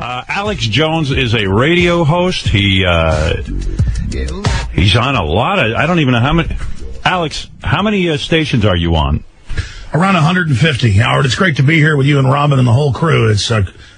Alex Jones is a radio host. He's on a lot of, I don't even know how many. Alex, how many stations are you on? Around 150, Howard. It's great to be here with you and Robin and the whole crew. It's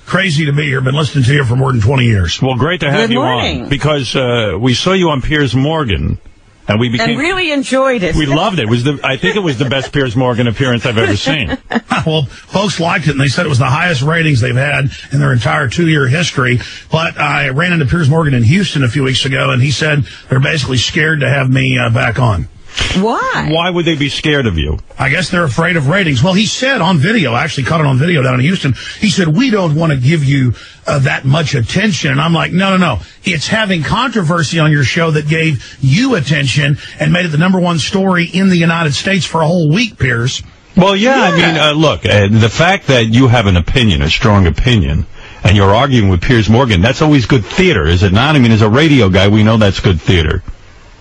crazy to be here. Been listening to you for more than 20 years. Well, great to have you on. Because we saw you on Piers Morgan. And we really enjoyed it. We loved it. I think it was the best Piers Morgan appearance I've ever seen. Well, folks liked it, and they said it was the highest ratings they've had in their entire 2-year history. But I ran into Piers Morgan in Houston a few weeks ago, and he said they're basically scared to have me back on. Why? Why would they be scared of you? I guess they're afraid of ratings. Well, he said on video, I actually caught it on video down in Houston, he said, we don't want to give you that much attention. And I'm like, no. It's having controversy on your show that gave you attention and made it the #1 story in the United States for a whole week, Piers. Well, yeah. I mean, look, the fact that you have an opinion, a strong opinion, and you're arguing with Piers Morgan, that's always good theater, is it not? I mean, as a radio guy, we know that's good theater.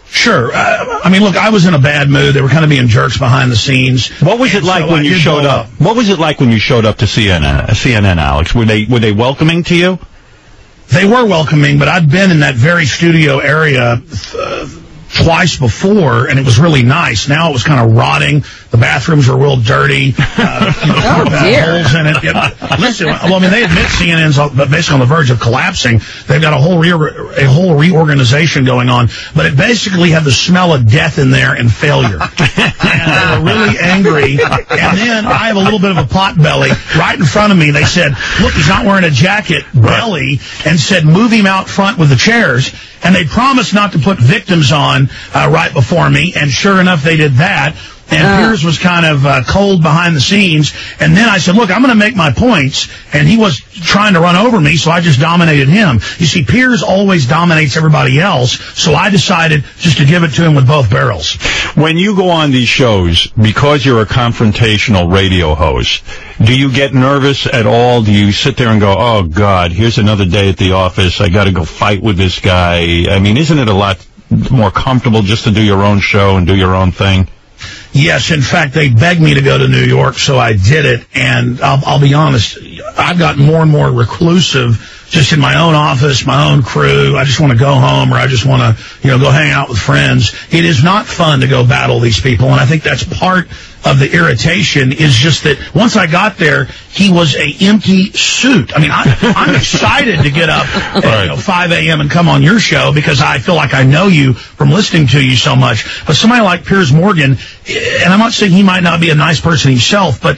Sure. I mean, look, I was in a bad mood. They were kind of being jerks behind the scenes. What was it like when you showed up? What was it like when you showed up to CNN, Alex? Were they welcoming to you? They were welcoming, but I'd been in that very studio area twice before, and it was really nice. Now it was kind of rotting. The bathrooms were real dirty. Holes in it. Listen, well, I mean, they admit CNN's basically on the verge of collapsing. They've got a whole reorganization going on, but it basically had the smell of death in there and failure. And they were really angry. And then I have a little bit of a pot belly. Right in front of me, they said, look, he's not wearing a jacket, belly, and said, move him out front with the chairs. And they promised not to put victims on right before me, and sure enough, they did that. And Piers was kind of cold behind the scenes. And then I said, look, I'm going to make my points. And he was trying to run over me, so I just dominated him. You see, Piers always dominates everybody else, so I decided just to give it to him with both barrels. When you go on these shows, because you're a confrontational radio host, do you get nervous at all? Do you sit there and go, oh, God, here's another day at the office. I got to go fight with this guy. I mean, isn't it a lot more comfortable just to do your own show and do your own thing? Yes, in fact, they begged me to go to New York, so I did it. And I'll be honest, I've gotten more and more reclusive just in my own office, my own crew. I just want to go home, or I just want to, go hang out with friends. It is not fun to go battle these people, and I think that's part of the irritation is just that once I got there, he was a empty suit. I mean, I'm excited to get up at 5 a.m. and come on your show because I feel like I know you from listening to you so much. But somebody like Piers Morgan, and I'm not saying he might not be a nice person himself, but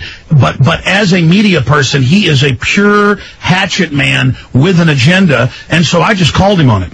as a media person, he is a pure hatchet man with an agenda, and so I just called him on it.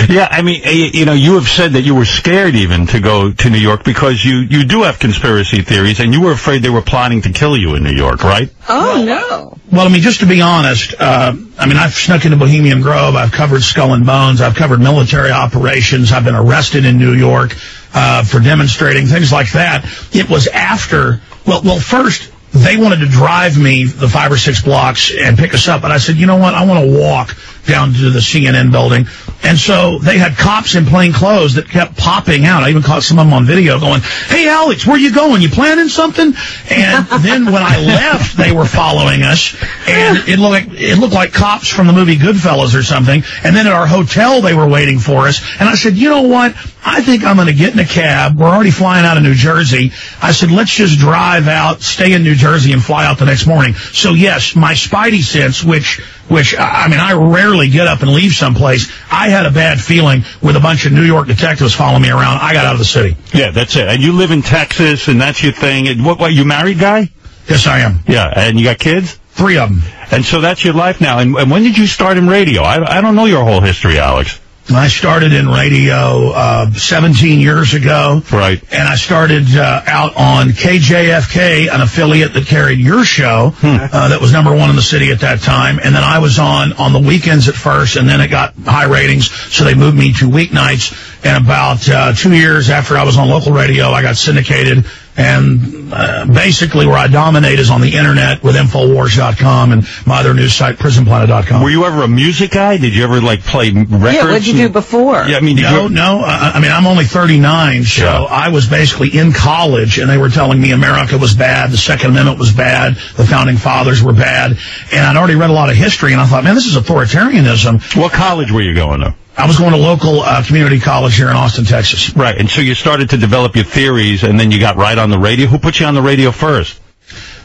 Yeah, I mean, you have said that you were scared even to go to New York because you do have conspiracy theories, and you were afraid they were plotting to kill you in New York, right? Oh, no. Well, I mean, just to be honest, I've snuck into Bohemian Grove, I've covered Skull and Bones, I've covered military operations, I've been arrested in New York for demonstrating, things like that. It was after, well, first, they wanted to drive me the 5 or 6 blocks and pick us up, but I said, you know what, I want to walk down to the CNN building. And so they had cops in plain clothes that kept popping out. I even caught some of them on video going, hey, Alex, where you going? You planning something? And then when I left, they were following us, and it looked like cops from the movie Goodfellas or something. And then at our hotel, they were waiting for us. And I said, you know what? I think I'm going to get in a cab. We're already flying out of New Jersey. I said, let's just drive out, stay in New Jersey, and fly out the next morning. So, yes, my spidey sense, which I rarely get up and leave someplace. I had a bad feeling with a bunch of New York detectives following me around. I got out of the city. Yeah, that's it. And you live in Texas, and that's your thing. And what, you married guy? Yes, I am. Yeah, and you got kids? 3 of them. And so that's your life now. And when did you start in radio? I don't know your whole history, Alex. I started in radio 17 years ago. Right. And I started out on KJFK, an affiliate that carried your show, that was #1 in the city at that time. And then I was on the weekends at first, and then it got high ratings, so they moved me to weeknights. And about 2 years after I was on local radio, I got syndicated And basically where I dominate is on the internet with Infowars.com and my other news site, PrisonPlanet.com. Were you ever a music guy? Did you ever, like, play records? Yeah, what'd you do before? Yeah, I mean, No. I mean, I'm only 39, so I was basically in college, and they were telling me America was bad, the Second Amendment was bad, the Founding Fathers were bad, and I'd already read a lot of history, and I thought, man, this is authoritarianism. What college were you going to? I was going to local community college here in Austin, Texas. Right, and so you started to develop your theories, and then you got right on the radio. Who put you on the radio first?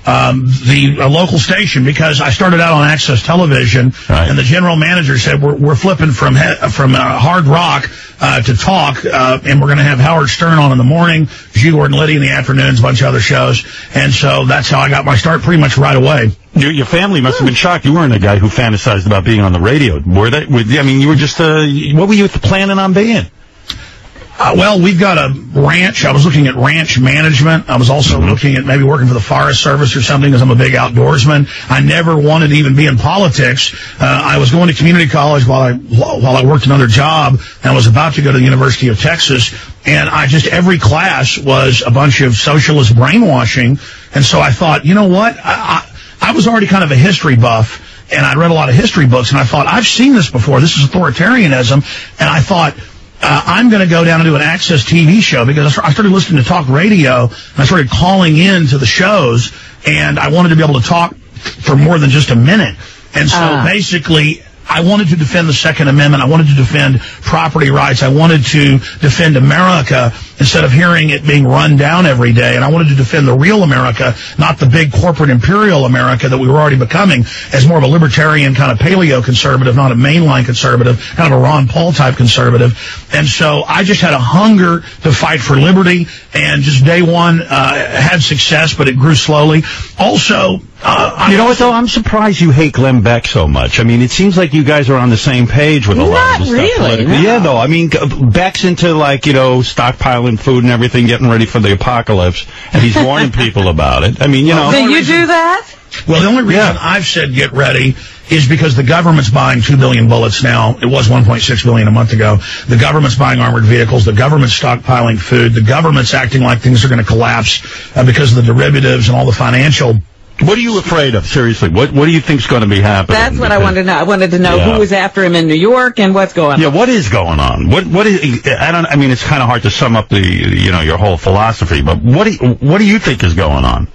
The local station, because I started out on Access Television, and the general manager said, we're flipping from hard rock to talk, and we're going to have Howard Stern on in the morning, G. Gordon Liddy in the afternoons, a bunch of other shows, and so that's how I got my start pretty much right away. Your family must have been shocked. You weren't a guy who fantasized about being on the radio, were they? I mean, you were just, what were you planning on being? Well, we've got a ranch. I was looking at ranch management. I was also looking at maybe working for the Forest Service or something, because I'm a big outdoorsman. I never wanted to even be in politics. I was going to community college while I worked another job, and I was about to go to the University of Texas. And every class was a bunch of socialist brainwashing. And so I thought, you know what? I was already kind of a history buff, and I'd read a lot of history books, and I thought, I've seen this before. This is authoritarianism. And I thought, I'm going to go down and do an Access TV show, because I started listening to talk radio, and I started calling in to the shows, and I wanted to be able to talk for more than just a minute. And so basically, I wanted to defend the Second Amendment. I wanted to defend property rights. I wanted to defend America instead of hearing it being run down every day. And I wanted to defend the real America, not the big corporate imperial America that we were already becoming, as more of a libertarian kind of paleo conservative, not a mainline conservative, kind of a Ron Paul type conservative. And so I just had a hunger to fight for liberty, and just day one had success, but it grew slowly. Also, you know what, though? I'm surprised you hate Glenn Beck so much. I mean, it seems like you guys are on the same page with a lot of the stuff politically. No. Yeah, though. I mean, Beck's into, like, stockpiling food and everything, getting ready for the apocalypse, and he's warning people about it. I mean, Do you do that? Well, the only reason I've said get ready is because the government's buying 2 billion bullets now. It was 1.6 billion a month ago. The government's buying armored vehicles. The government's stockpiling food. The government's acting like things are going to collapse because of the derivatives and all the financial. What are you afraid of? Seriously, what do you think's going to be happening? That's what I wanted to know. I wanted to know who was after him in New York and what's going on. Yeah, what is going on? What is? I mean, it's kind of hard to sum up your whole philosophy, but what do you think is going on?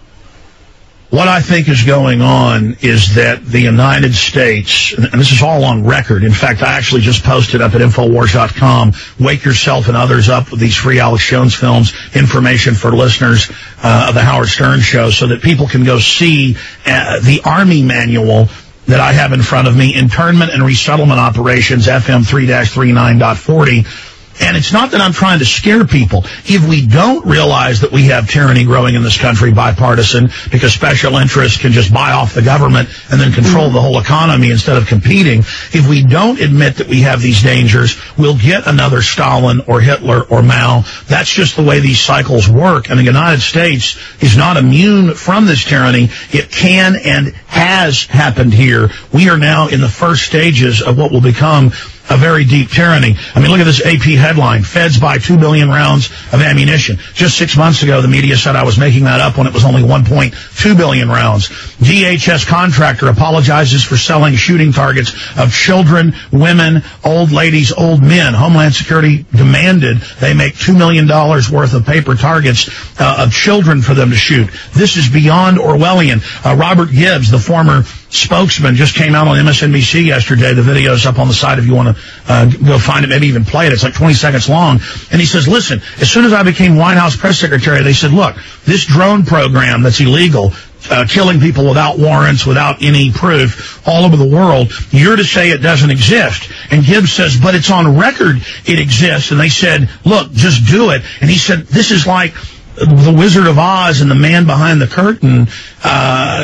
What I think is going on is that the United States, and this is all on record. In fact, I actually just posted up at Infowars.com, wake yourself and others up with these free Alex Jones films, information for listeners of the Howard Stern show, so that people can go see the Army manual that I have in front of me, Internment and Resettlement Operations, FM 3-39.40. And it's not that I'm trying to scare people. If we don't realize that we have tyranny growing in this country, bipartisan, because special interests can just buy off the government and then control the whole economy instead of competing, if we don't admit that we have these dangers, we'll get another Stalin or Hitler or Mao. That's just the way these cycles work. And the United States is not immune from this tyranny. It can and has happened here. We are now in the first stages of what will become a very deep tyranny. I mean, look at this AP headline. Feds buy 2 billion rounds of ammunition. Just 6 months ago, the media said I was making that up when it was only 1.2 billion rounds. DHS contractor apologizes for selling shooting targets of children, women, old ladies, old men. Homeland Security demanded they make $2 million worth of paper targets of children for them to shoot. This is beyond Orwellian. Robert Gibbs, the former spokesman, just came out on MSNBC yesterday. The video's up on the site if you want to go find it, maybe even play it. It's like 20 seconds long. And he says, listen, as soon as I became White House press secretary, they said, look, this drone program that's illegal, killing people without warrants, without any proof, all over the world, you're to say it doesn't exist. And Gibbs says, but it's on record it exists. And they said, look, just do it. And he said, this is like the Wizard of Oz and the man behind the curtain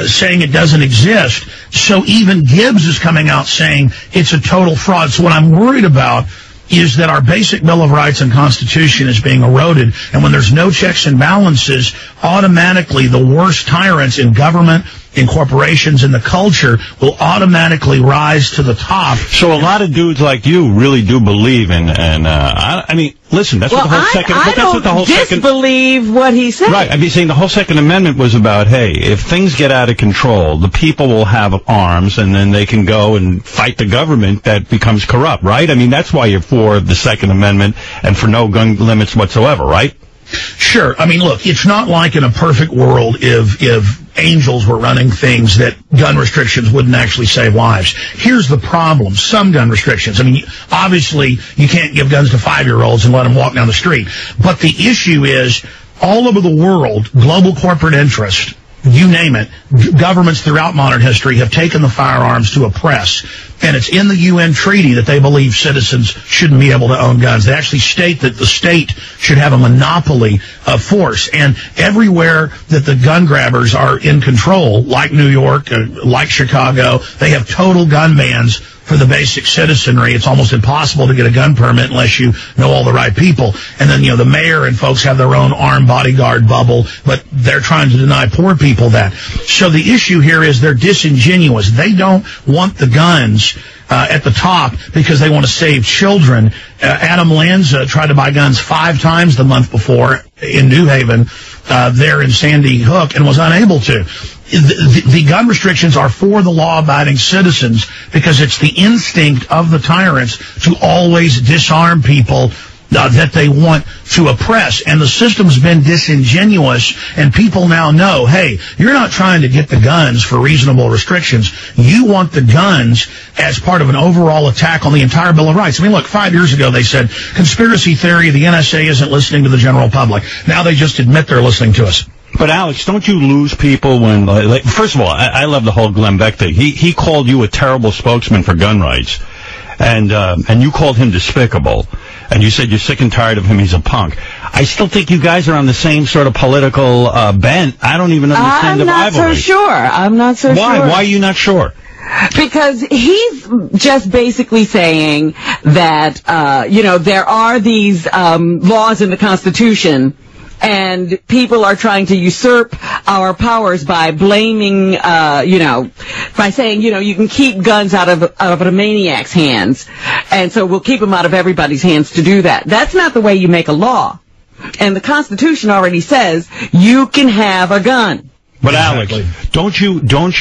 saying it doesn't exist. So even Gibbs is coming out saying it's a total fraud. So what I'm worried about is that our basic Bill of Rights and Constitution is being eroded. And when there's no checks and balances, automatically the worst tyrants in government, in corporations and the culture will automatically rise to the top. So a lot of dudes like you really do believe in, and I mean, listen, that's what the whole second. I don't disbelieve what he said. Right, I'm saying the whole Second Amendment was about, hey, if things get out of control, the people will have arms, and then they can go and fight the government that becomes corrupt, right? I mean, that's why you're for the Second Amendment and for no gun limits whatsoever, right? Sure. I mean, look, it's not like in a perfect world if angels were running things that gun restrictions wouldn't actually save lives. Here's the problem. Some gun restrictions. I mean, obviously, you can't give guns to 5-year-olds and let them walk down the street. But the issue is, all over the world, global corporate interest, you name it, governments throughout modern history have taken the firearms to oppress. And it's in the UN treaty that they believe citizens shouldn't be able to own guns. They actually state that the state should have a monopoly of force. And everywhere that the gun grabbers are in control, like New York, like Chicago, they have total gun bans for the basic citizenry. It's almost impossible to get a gun permit unless you know all the right people. And then, the mayor and folks have their own armed bodyguard bubble, but they're trying to deny poor people that. So the issue here is they're disingenuous. They don't want the guns at the top because they want to save children. Adam Lanza tried to buy guns 5 times the month before in New Haven, there in Sandy Hook, and was unable to. The gun restrictions are for the law-abiding citizens because it's the instinct of the tyrants to always disarm people that they want to oppress. And the system's been disingenuous, and people now know, hey, you're not trying to get the guns for reasonable restrictions. You want the guns as part of an overall attack on the entire Bill of Rights. I mean, look, 5 years ago they said, conspiracy theory, the NSA isn't listening to the general public. Now they just admit they're listening to us. But, Alex, don't you lose people when, like, first of all, I love the whole Glenn Beck thing. He called you a terrible spokesman for gun rights, and you called him despicable, and you said you're sick and tired of him, he's a punk. I still think you guys are on the same sort of political bent. I don't even understand the rivalry. I'm not so sure. Why? Why are you not sure? Because he's just basically saying that, there are these laws in the Constitution, and people are trying to usurp our powers by blaming, by saying, you can keep guns out of a maniac's hands. And so we'll keep them out of everybody's hands to do that. That's not the way you make a law. And the Constitution already says you can have a gun. But exactly. Alex, don't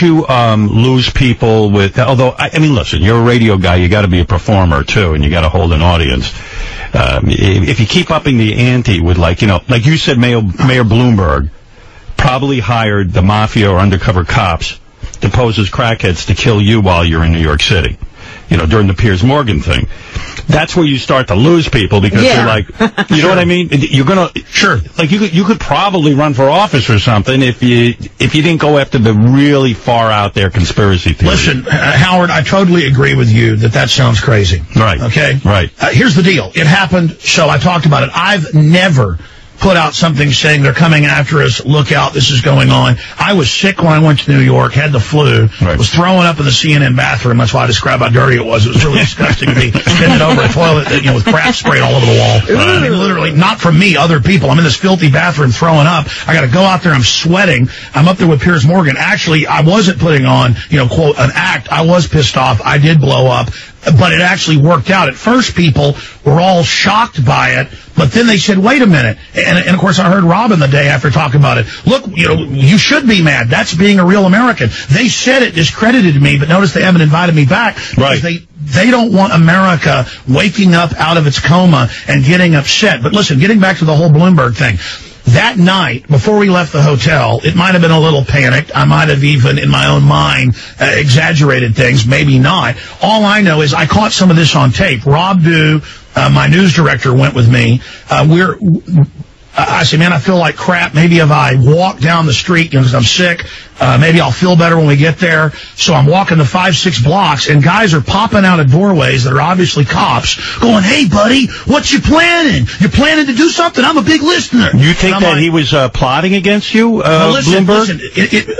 you lose people with, although, I mean, listen, you're a radio guy, you gotta be a performer too, and you gotta hold an audience. If you keep upping the ante with, like you said, Mayor Bloomberg probably hired the mafia or undercover cops to pose as crackheads to kill you while you're in New York City, during the Piers Morgan thing. That's where you start to lose people because you're like, you know what I mean? You're gonna, sure, like you could probably run for office or something if you didn't go after the really far out there conspiracy theory. Listen, Howard, I totally agree with you that sounds crazy. Right. Okay? Right. Here's the deal. It happened, so I talked about it. I've never put out something saying they're coming after us, look out, this is going on. I was sick when I went to New York, had the flu, was throwing up in the CNN bathroom. That's why I describe how dirty it was. It was really disgusting to be bending over a toilet with crap sprayed all over the wall. I mean, literally, not from me, other people. I'm in this filthy bathroom throwing up. I got to go out there, I'm sweating. I'm up there with Piers Morgan. Actually, I wasn't putting on, quote, an act. I was pissed off. I did blow up. But it actually worked out. At first, people were all shocked by it, but then they said, wait a minute. And of course, I heard Robin the day after talking about it. Look, you should be mad. That's being a real American. They said it discredited me, but notice they haven't invited me back. Right. Because they don't want America waking up out of its coma and getting upset. But listen, getting back to the whole Bloomberg thing. That night, before we left the hotel, it might have been a little panicked. I might have even, in my own mind, exaggerated things. Maybe not. All I know is I caught some of this on tape. Rob Dew, my news director, went with me. I said, man, I feel like crap. Maybe if I walk down the street, because I'm sick, maybe I'll feel better when we get there. So I'm walking the 5-6 blocks, and guys are popping out of doorways that are obviously cops, going, hey, buddy, what you planning? You're planning to do something? I'm a big listener. You think that he was plotting against you, Bloomberg? Listen,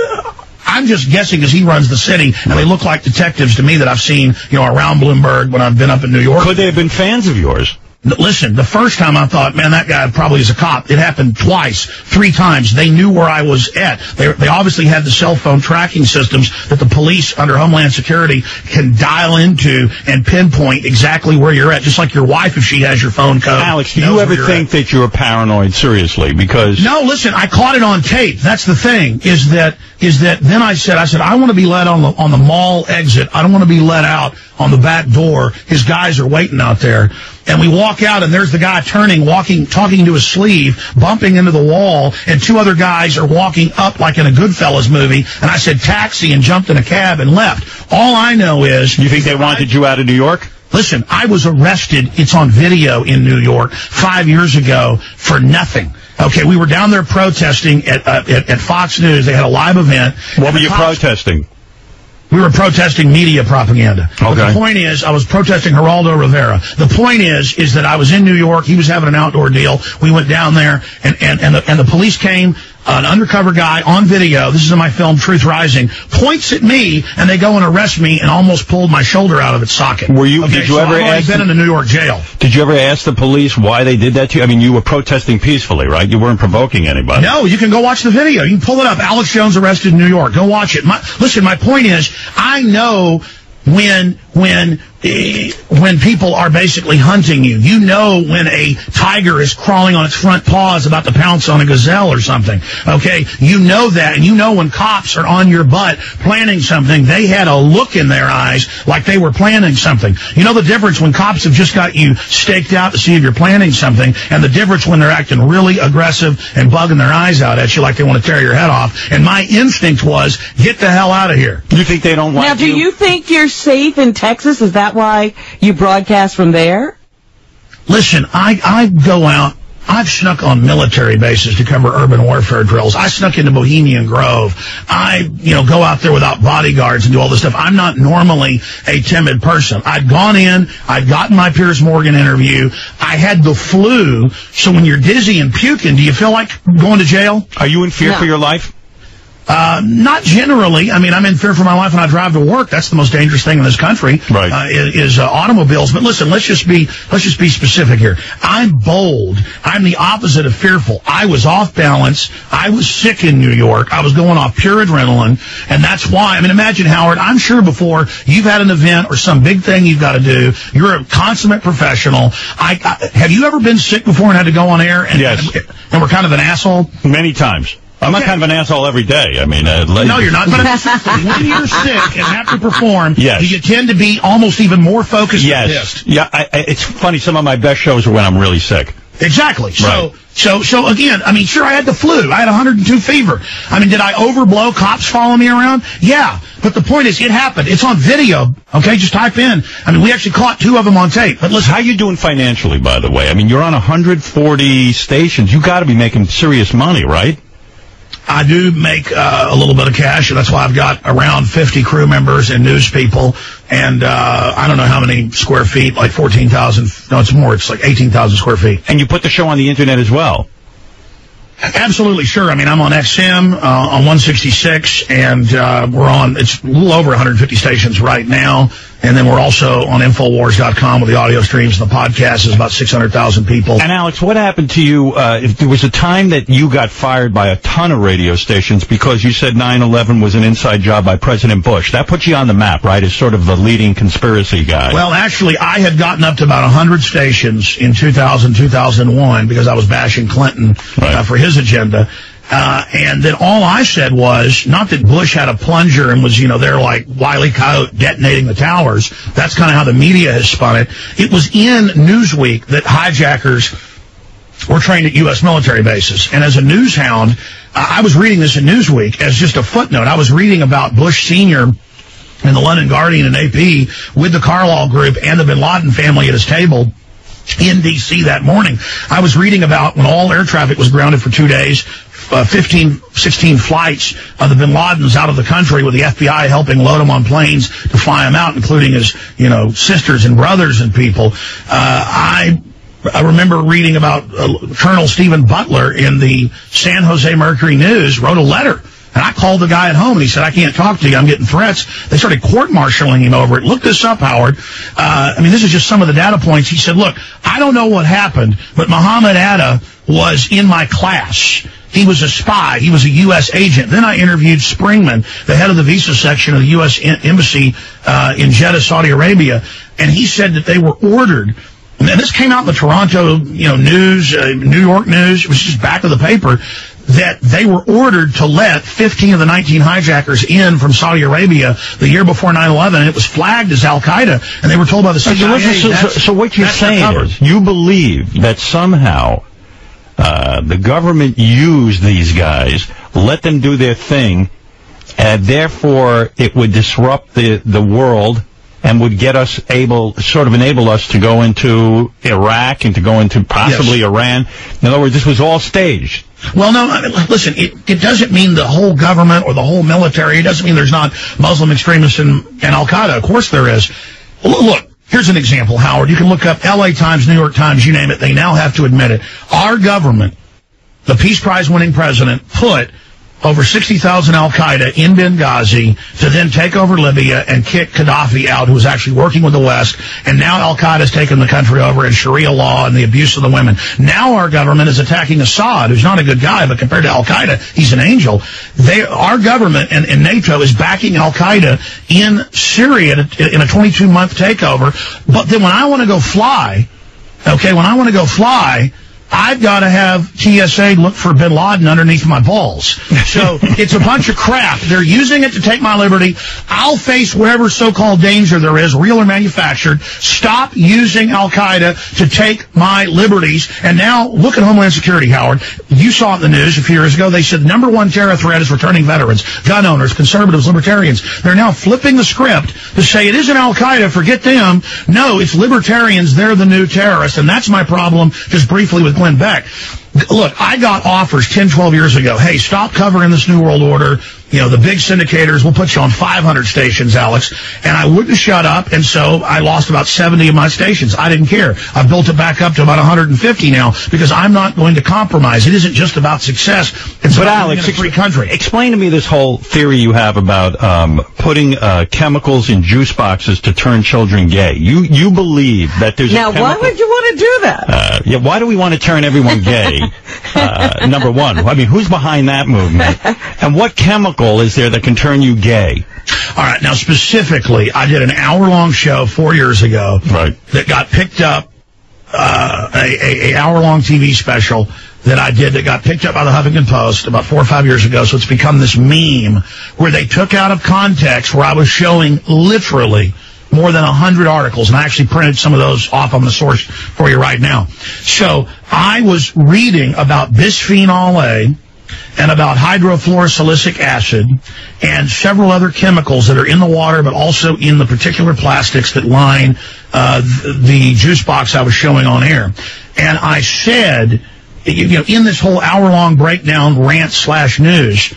I'm just guessing because he runs the city, and they look like detectives to me that I've seen, around Bloomberg when I've been up in New York. Could they have been fans of yours? Listen, the first time I thought, man, that guy probably is a cop. It happened twice, 3 times. They knew where I was at. They obviously had the cell phone tracking systems that the police under Homeland Security can dial into and pinpoint exactly where you're at, just like your wife, if she has your phone code. Alex, do you ever think that you're paranoid, seriously? Because... No, listen, I caught it on tape. That's the thing, is that then I said, I want to be let on the mall exit. I don't want to be let out on the back door. His guys are waiting out there. And we walk out, and there's the guy turning, walking, talking to his sleeve, bumping into the wall, and 2 other guys are walking up like in a Goodfellas movie. And I said, taxi, and jumped in a cab and left. All I know is... You think they wanted you out of New York? Listen, I was arrested. It's on video in New York 5 years ago for nothing. Okay, we were down there protesting at Fox News. They had a live event. What were you protesting? We were protesting media propaganda. Okay. But the point is, I was protesting Geraldo Rivera. The point is that I was in New York. He was having an outdoor deal. We went down there, and the police came. An undercover guy on video, this is in my film Truth Rising, points at me, and they go and arrest me and almost pulled my shoulder out of its socket. Did you ever I've been in a New York jail. Did you ever ask the police why they did that to you? I mean, you were protesting peacefully, right? You weren't provoking anybody. No, you can go watch the video. You can pull it up. Alex Jones arrested in New York. Go watch it. Listen, my point is, I know when people are basically hunting you. You know when a tiger is crawling on its front paws about to pounce on a gazelle or something. Okay? You know that, and you know when cops are on your butt planning something, they had a look in their eyes like they were planning something. You know the difference when cops have just got you staked out to see if you're planning something, and the difference when they're acting really aggressive and bugging their eyes out at you like they want to tear your head off. And my instinct was, get the hell out of here. You think they don't want you? Now, do you think you're safe in Texas? Is that why you broadcast from there? Listen, I go out. I've snuck on military bases to cover urban warfare drills. I snuck into Bohemian Grove. I, go out there without bodyguards and do all this stuff. I'm not normally a timid person. I'd gone in. I'd gotten my Piers Morgan interview. I had the flu. So when you're dizzy and puking, do you feel like going to jail? Are you in fear for your life? Not generally. I mean, I'm in fear for my life when I drive to work. That's the most dangerous thing in this country, right? Is automobiles. But listen, let's just be specific here. I'm bold. I'm the opposite of fearful. I was off balance. I was sick in New York. I was going off pure adrenaline, and that's why. I mean, imagine, Howard. I'm sure before you've had an event or some big thing you've got to do. You're a consummate professional. Have you ever been sick before and had to go on air? Yes. And we're kind of an asshole? Many times. I'm not kind of an asshole every day. I mean, no, you're not. But when you're sick and have to perform, yes, you tend to be almost even more focused. Yes. And pissed. Yeah. It's funny. Some of my best shows are when I'm really sick. Exactly. Right. So again, I mean, sure, I had the flu. I had 102 fever. I mean, did I overblow? Cops follow me around? Yeah. But the point is, it happened. It's on video. Okay, just type in. I mean, we actually caught 2 of them on tape. But listen, how you doing financially, by the way? I mean, you're on 140 stations. You got to be making serious money, right? I do make a little bit of cash, and that's why I've got around 50 crew members and news people, and I don't know how many square feet, like 14,000. No, it's more. It's like 18,000 square feet. And you put the show on the internet as well? Absolutely, sure. I mean, I'm on XM, on 166, and it's a little over 150 stations right now. And then we're also on Infowars.com with the audio streams, and the podcast is about 600,000 people. And Alex, what happened to you if there was a time that you got fired by a ton of radio stations because you said 9/11 was an inside job by President Bush? That put you on the map, right, as sort of the leading conspiracy guy. Well, actually, I had gotten up to about 100 stations in 2000, 2001 because I was bashing Clinton for his agenda. And then all I said was, not that Bush had a plunger and was, there like Wile E. Coyote detonating the towers. That's kind of how the media has spun it. It was in Newsweek that hijackers were trained at U.S. military bases. And as a news hound, I was reading this in Newsweek as just a footnote. I was reading about Bush Sr. in the London Guardian and AP with the Carlyle Group and the bin Laden family at his table in D.C. that morning. I was reading about when all air traffic was grounded for 2 days, 16 flights of the bin Ladens out of the country with the FBI helping load them on planes to fly them out, including his, sisters and brothers and people. I remember reading about Colonel Stephen Butler in the San Jose Mercury News wrote a letter And I called the guy at home, and he said, I can't talk to you. I'm getting threats. They started court-martialing him over it. Look this up, Howard. This is just some of the data points. He said, look, I don't know what happened, but Muhammad Atta was in my class. He was a spy. He was a U.S. agent. Then I interviewed Springman, the head of the visa section of the U.S. Embassy in Jeddah, Saudi Arabia, and he said that they were ordered. And this came out in the Toronto, news, New York news. It was just back of the paper that they were ordered to let 15 of the 19 hijackers in from Saudi Arabia the year before 9/11. And it was flagged as Al-Qaeda, and they were told by the CIA. So what you're saying is you believe that somehow the government used these guys, let them do their thing, and therefore it would disrupt the world and would get us enable us to go into Iraq and to go into possibly Iran. In other words, this was all staged. Well, no, listen, it doesn't mean the whole government or the whole military. It doesn't mean there's not Muslim extremists and Al-Qaeda. Of course there is. Look, here's an example, Howard. You can look up L.A. Times, New York Times, you name it. They now have to admit it. Our government, the Peace Prize winning president, put over 60,000 Al-Qaeda in Benghazi to then take over Libya and kick Gaddafi out, who was actually working with the West. And now Al-Qaeda's taken the country over in Sharia law and the abuse of the women. Now our government is attacking Assad, who's not a good guy, but compared to Al-Qaeda, he's an angel. Our government and NATO is backing Al-Qaeda in Syria in a 22-month takeover. But then when I want to go fly, I've got to have TSA look for bin Laden underneath my balls. So it's a bunch of crap. They're using it to take my liberty. I'll face whatever so-called danger there is, real or manufactured. Stop using Al-Qaeda to take my liberties. And now look at Homeland Security, Howard. You saw it in the news a few years ago. They said the number one terror threat is returning veterans, gun owners, conservatives, libertarians. They're now flipping the script to say it isn't Al-Qaeda, forget them. No, it's libertarians. They're the new terrorists. And that's my problem, just briefly, with Glenn Beck. Look, I got offers 10, 12 years ago. Hey, stop covering this New World Order. The big syndicators, we'll put you on 500 stations, Alex. And I wouldn't shut up, and so I lost about 70 of my stations. I didn't care. I've built it back up to about 150 now because I'm not going to compromise. It isn't just about success. It's about Alex, a free country. Explain to me this whole theory you have about putting chemicals in juice boxes to turn children gay. You believe that there's now, why would you want to do that? Why do we want to turn everyone gay? Number one. I mean, who's behind that movement? And what chemical is there that can turn you gay? All right. Now, specifically, I did an hour-long show 4 years ago that got picked up, a hour-long TV special that I did that got picked up by the Huffington Post about 4 or 5 years ago. So it's become this meme where they took out of context where I was showing literally more than 100 articles, and I actually printed some of those off. I'm going to source for you right now. So I was reading about bisphenol A and about hydrofluorosilicic acid and several other chemicals that are in the water, but also in the particular plastics that line the juice box I was showing on air. And I said, in this whole hour-long breakdown rant/news,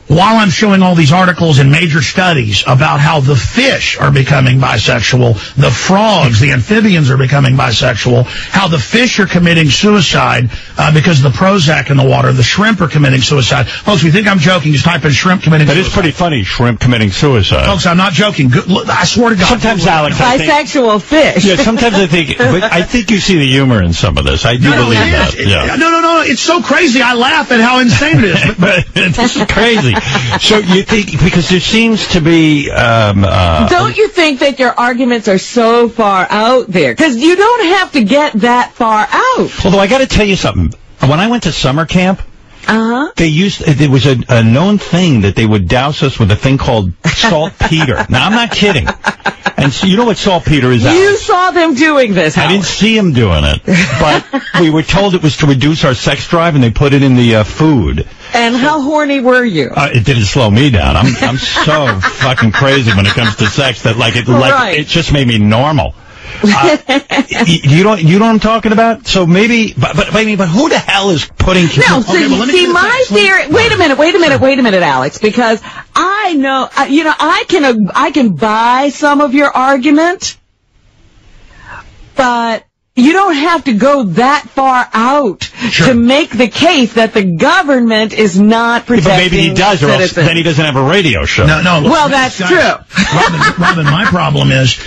while I'm showing all these articles and major studies about how the fish are becoming bisexual, the frogs, the amphibians are becoming bisexual, how the fish are committing suicide because of the Prozac in the water, the shrimp are committing suicide. Folks, if you think I'm joking, just type in shrimp committing suicide. That is pretty funny, shrimp committing suicide. Folks, I'm not joking. Look, I swear to God. Sometimes, Alex, bisexual fish. Yeah, sometimes I think you see the humor in some of this. I do believe that. Yeah. No. It's so crazy. I laugh at how insane it is. But this is crazy. So you think, because there seems to be... don't you think that your arguments are so far out there? Because you don't have to get that far out. Although I got to tell you something. When I went to summer camp, there was a known thing that they would douse us with a thing called saltpeter. Now, I'm not kidding. And so you know what saltpeter is? You saw them doing this, Howard. I didn't see them doing it. But we were told it was to reduce our sex drive, and they put it in the food. And how horny were you? It didn't slow me down. I'm so fucking crazy when it comes to sex that it just made me normal. You know what I'm talking about? So maybe, but who the hell is putting? No, so you see, my theory. Wait a minute, Alex, because I know, I can buy some of your argument, but you don't have to go that far out to make the case that the government is not protecting but maybe he does, or else then he doesn't have a radio show. No. Well, that's true. Robin, my problem is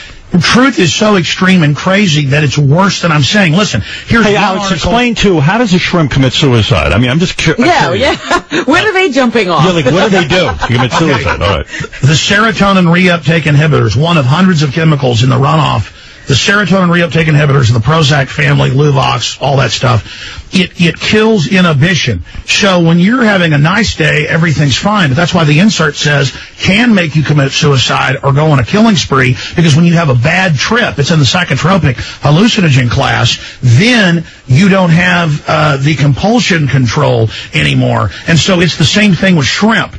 truth is so extreme and crazy that it's worse than I'm saying. Listen, here's Alex, explain, too, how does a shrimp commit suicide? I mean, I'm just curious. Yeah. When are they jumping off? Yeah, like, what do they do to commit suicide? All right. The serotonin reuptake inhibitors, one of hundreds of chemicals in the runoff, the serotonin reuptake inhibitors of the Prozac family, Luvox, all that stuff, it kills inhibition. So when you're having a nice day, everything's fine. But that's why the insert says can make you commit suicide or go on a killing spree, because when you have a bad trip, it's in the psychotropic hallucinogen class, then you don't have the compulsion control anymore. And so it's the same thing with shrimp.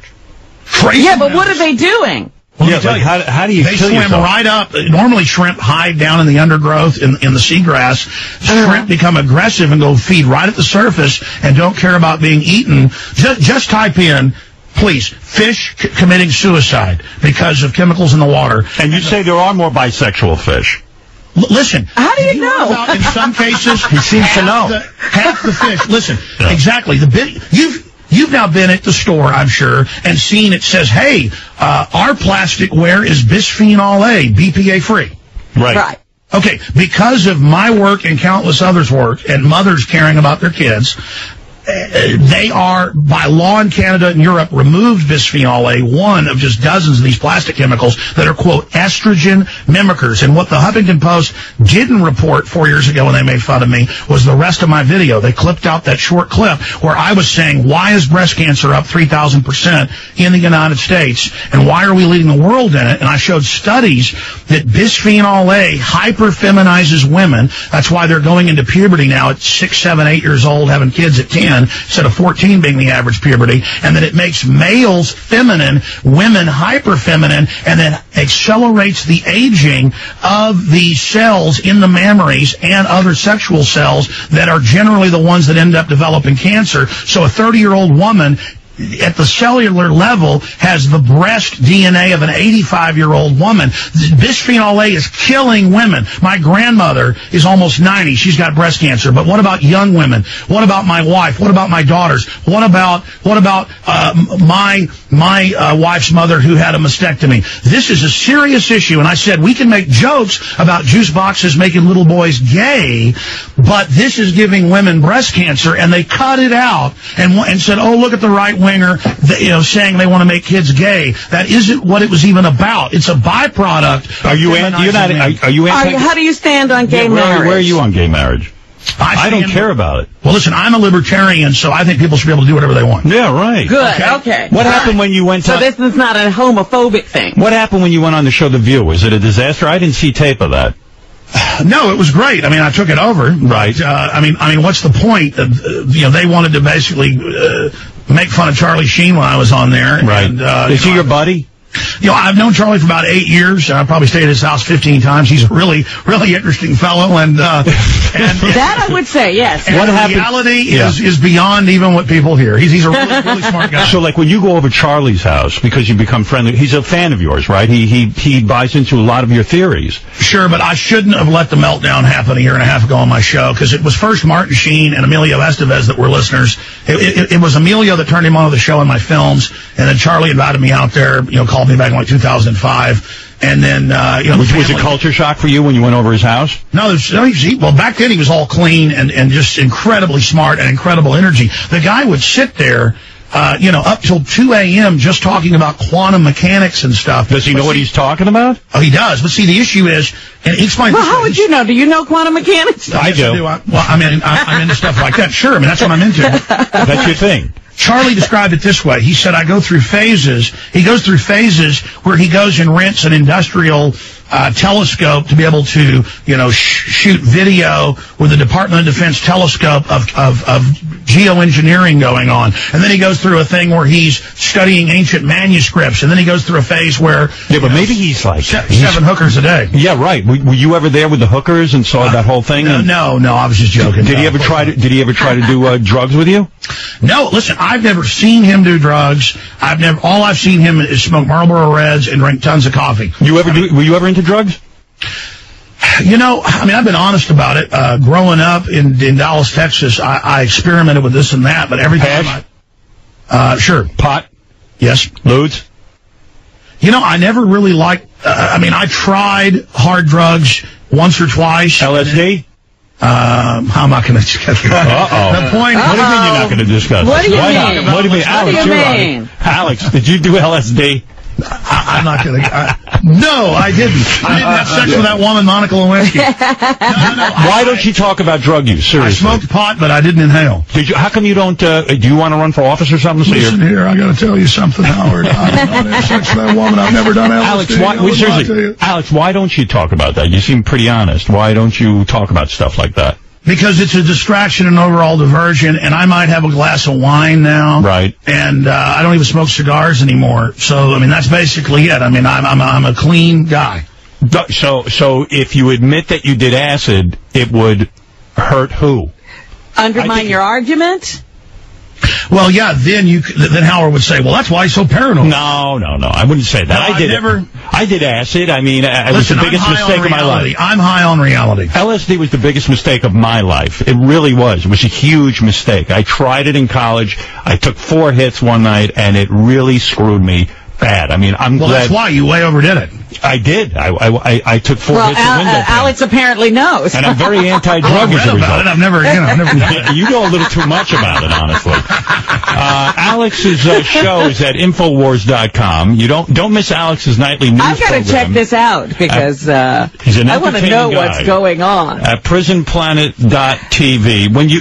Crazy. Yeah, but what are they doing? Well, yeah, like how do you they kill swim yourself? right up. Normally shrimp hide down in the undergrowth in the seagrass. Shrimp become aggressive and go feed right at the surface and don't care about being eaten. Just type in, please, fish committing suicide because of chemicals in the water. And you say there are more bisexual fish. Listen. How do you know? About, in some cases, he seems to know. Half the fish. Listen, exactly. You've now been at the store, I'm sure, and seen it says, hey, our plasticware is bisphenol A, BPA free. Right. Okay, because of my work and countless others' work and mothers caring about their kids, they are, by law in Canada and Europe, removed bisphenol A, one of just dozens of these plastic chemicals that are, quote, estrogen mimickers. And what the Huffington Post didn't report 4 years ago when they made fun of me was the rest of my video. They clipped out that short clip where I was saying, why is breast cancer up 3,000% in the United States? And why are we leading the world in it? And I showed studies that bisphenol A hyper-feminizes women. That's why they're going into puberty now at 6, 7, 8 years old, having kids at 10. Instead of 14 being the average puberty, and that it makes males feminine, women hyper-feminine, and then accelerates the aging of the cells in the mammaries and other sexual cells that are generally the ones that end up developing cancer. So a 30-year-old woman at the cellular level has the breast DNA of an 85-year-old woman. Bisphenol A is killing women. My grandmother is almost 90. She's got breast cancer. But what about young women? What about my wife? What about my daughters? What about my wife's mother who had a mastectomy? This is a serious issue. And I said, we can make jokes about juice boxes making little boys gay, but this is giving women breast cancer. And they cut it out and said, oh, look at the right winger, saying they want to make kids gay. That isn't what it was even about. It's a byproduct. Are you how do you stand on gay marriage? Where are you on gay marriage? I don't care about it. Well, listen, I'm a libertarian, so I think people should be able to do whatever they want. Yeah, right. Good. Okay. What happened when you went to... So this is not a homophobic thing. What happened when you went on the show The View? Was it a disaster? I didn't see tape of that. No, it was great. I mean, I took it over. Right. But, I mean, what's the point? They wanted to basically make fun of Charlie Sheen when I was on there. Right. And, is he your buddy? I've known Charlie for about 8 years. I probably stayed at his house 15 times. He's a really, really interesting fellow. And that I would say, yes. And what happened? Reality is beyond even what people hear. He's a really, really smart guy. So, like, when you go over Charlie's house because you become friendly, he's a fan of yours, right? He buys into a lot of your theories. Sure, but I shouldn't have let the meltdown happen a year and a half ago on my show, because it was first Martin Sheen and Emilio Estevez that were listeners. It was Emilio that turned him onto the show in my films, and then Charlie invited me out there, called me back in like 2005. And then, was it culture shock for you when you went over his house? No, well, back then he was all clean and just incredibly smart and incredible energy. The guy would sit there, up till 2 a.m. just talking about quantum mechanics and stuff. Does he know what he's talking about? Oh, he does. But see, the issue is, and he explained. Well, how would you know? Do you know quantum mechanics? I do. I'm into stuff like that. Sure, I mean, that's what I'm into. That's your thing. Charlie described it this way. He said, I go through phases. He goes through phases where he goes and rents an industrial telescope to be able to, shoot video with the Department of Defense telescope of geoengineering going on. And then he goes through a thing where he's studying ancient manuscripts. And then he goes through a phase where... Yeah, but maybe he's like... 7 hookers a day. Yeah, right. Were you ever there with the hookers and saw that whole thing? No, I was just joking. Did he ever try to do drugs with you? No, listen, I've never seen him do drugs. All I've seen him is smoke Marlboro Reds and drink tons of coffee. Were you ever into drugs? You know, I mean, I've been honest about it. Growing up in Dallas, Texas, I experimented with this and that, but every time sure. Pot? Yes. Ludes? You know, I never really liked, I mean, I tried hard drugs once or twice. LSD? I'm not going to discuss that. The point. What do you mean you're not going to discuss? What do you mean? What do you mean? Alex, Alex, did you do LSD? I'm not going to. No, I didn't. I didn't have sex with that woman, Monica Lewinsky. No. Why don't you talk about drug use? Seriously. I smoked pot, but I didn't inhale. Did you? How come you don't? Do you want to run for office or something? Listen here, I got to tell you something, Howard. I've not had sex with that woman. I've never done LSD. Alex, why don't you talk about that? You seem pretty honest. Why don't you talk about stuff like that? Because it's a distraction and overall diversion, and I might have a glass of wine now. Right. And I don't even smoke cigars anymore. So, I mean, that's basically it. I mean, I'm a clean guy. So if you admit that you did acid, it would hurt who? Undermine your argument? Well, yeah, then Howard would say, well, that's why he's so paranoid. No, I wouldn't say that. No, I did acid. I mean, it was the biggest mistake of my life. I'm high on reality. LSD was the biggest mistake of my life. It really was. It was a huge mistake. I tried it in college. I took 4 hits one night, and it really screwed me bad. I mean, I'm glad. That's why you way overdid it. I did. I took 4 hits of window Alex apparently knows. And I'm very anti-drug as a result. I've never You know a little too much about it, honestly. Alex's show is at Infowars.com. You don't miss Alex's nightly news I've got to check this out because I want to know what's going on. At prisonplanet.tv. When you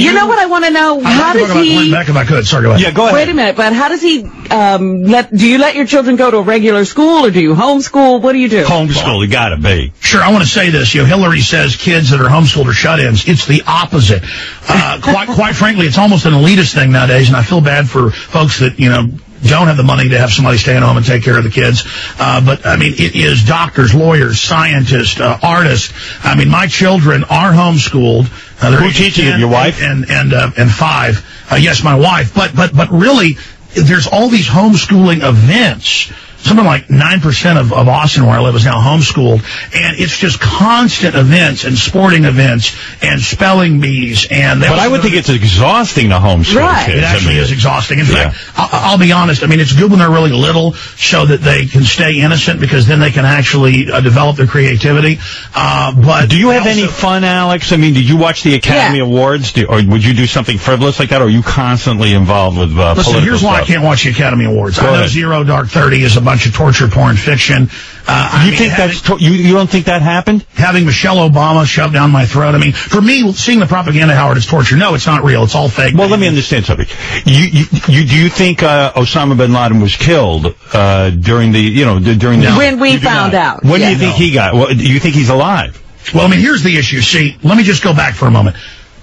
You know what I want to know? How does he? Back if I could. Sorry, go ahead. Yeah, go ahead. Wait a minute, but how does he? Do you let your children go to a regular school or do you homeschool? What do you do? Homeschool. You got to be. Sure. I want to say this. Hillary says kids that are homeschooled are shut-ins. It's the opposite. Quite frankly, it's almost an elitist thing nowadays, and I feel bad for folks that don't have the money to have somebody stay at home and take care of the kids. But I mean, it is doctors, lawyers, scientists, artists. I mean, my children are homeschooled. Who teaches you? Your wife? And 5. Yes, my wife. But really, there's all these homeschooling events. Something like 9% of Austin, where I live, is now homeschooled. And it's just constant events and sporting events and spelling bees. But I would think it's exhausting to homeschool kids. It actually is exhausting. In fact, I'll be honest. I mean, it's good when they're really little so that they can stay innocent because then they can actually develop their creativity. But do you have any fun, Alex? I mean, did you watch the Academy Awards? Or would you do something frivolous like that? Or are you constantly involved with political stuff? Listen, here's why I can't watch the Academy Awards. I know Zero Dark 30 is a bunch of torture porn fiction. You don't think that happened? Having Michelle Obama shoved down my throat. I mean, for me, seeing the propaganda, Howard, is torture. No, it's not real. It's all fake. Well, let me understand something. Do you think Osama bin Laden was killed during the when we found out? When do you think he got? Well, do you think he's alive? Well, I mean, here's the issue. See, let me just go back for a moment.